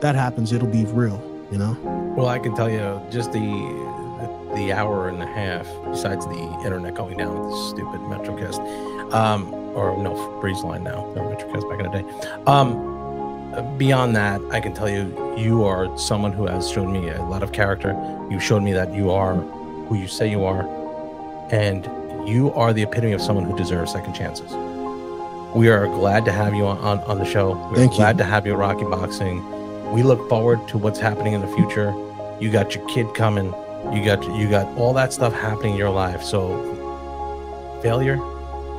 that happens, it'll be real, you know? Well, I can tell you, just the hour and a half, besides the internet going down with this stupid MetroCast, or no, Breeze Line now, no MetroCast back in the day. Beyond that, I can tell you, you are someone who has shown me a lot of character. You've shown me that you are who you say you are, and you are the epitome of someone who deserves second chances. We are glad to have you on the show. We're glad to have you at Rocky Boxing. We look forward to what's happening in the future. You got your kid coming. You got all that stuff happening in your life. So failure,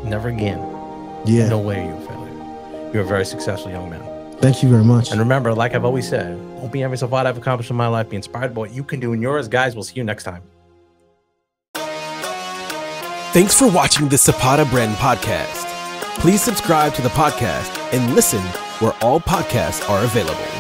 never again. Yeah. No way you're a failure. You're a very successful young man. Thank you very much. And remember, like I've always said, don't be envious of what I've accomplished in my life. Be inspired by what you can do in yours. Guys, we'll see you next time. Thanks for watching the Zapata Brand podcast. Please subscribe to the podcast and listen where all podcasts are available.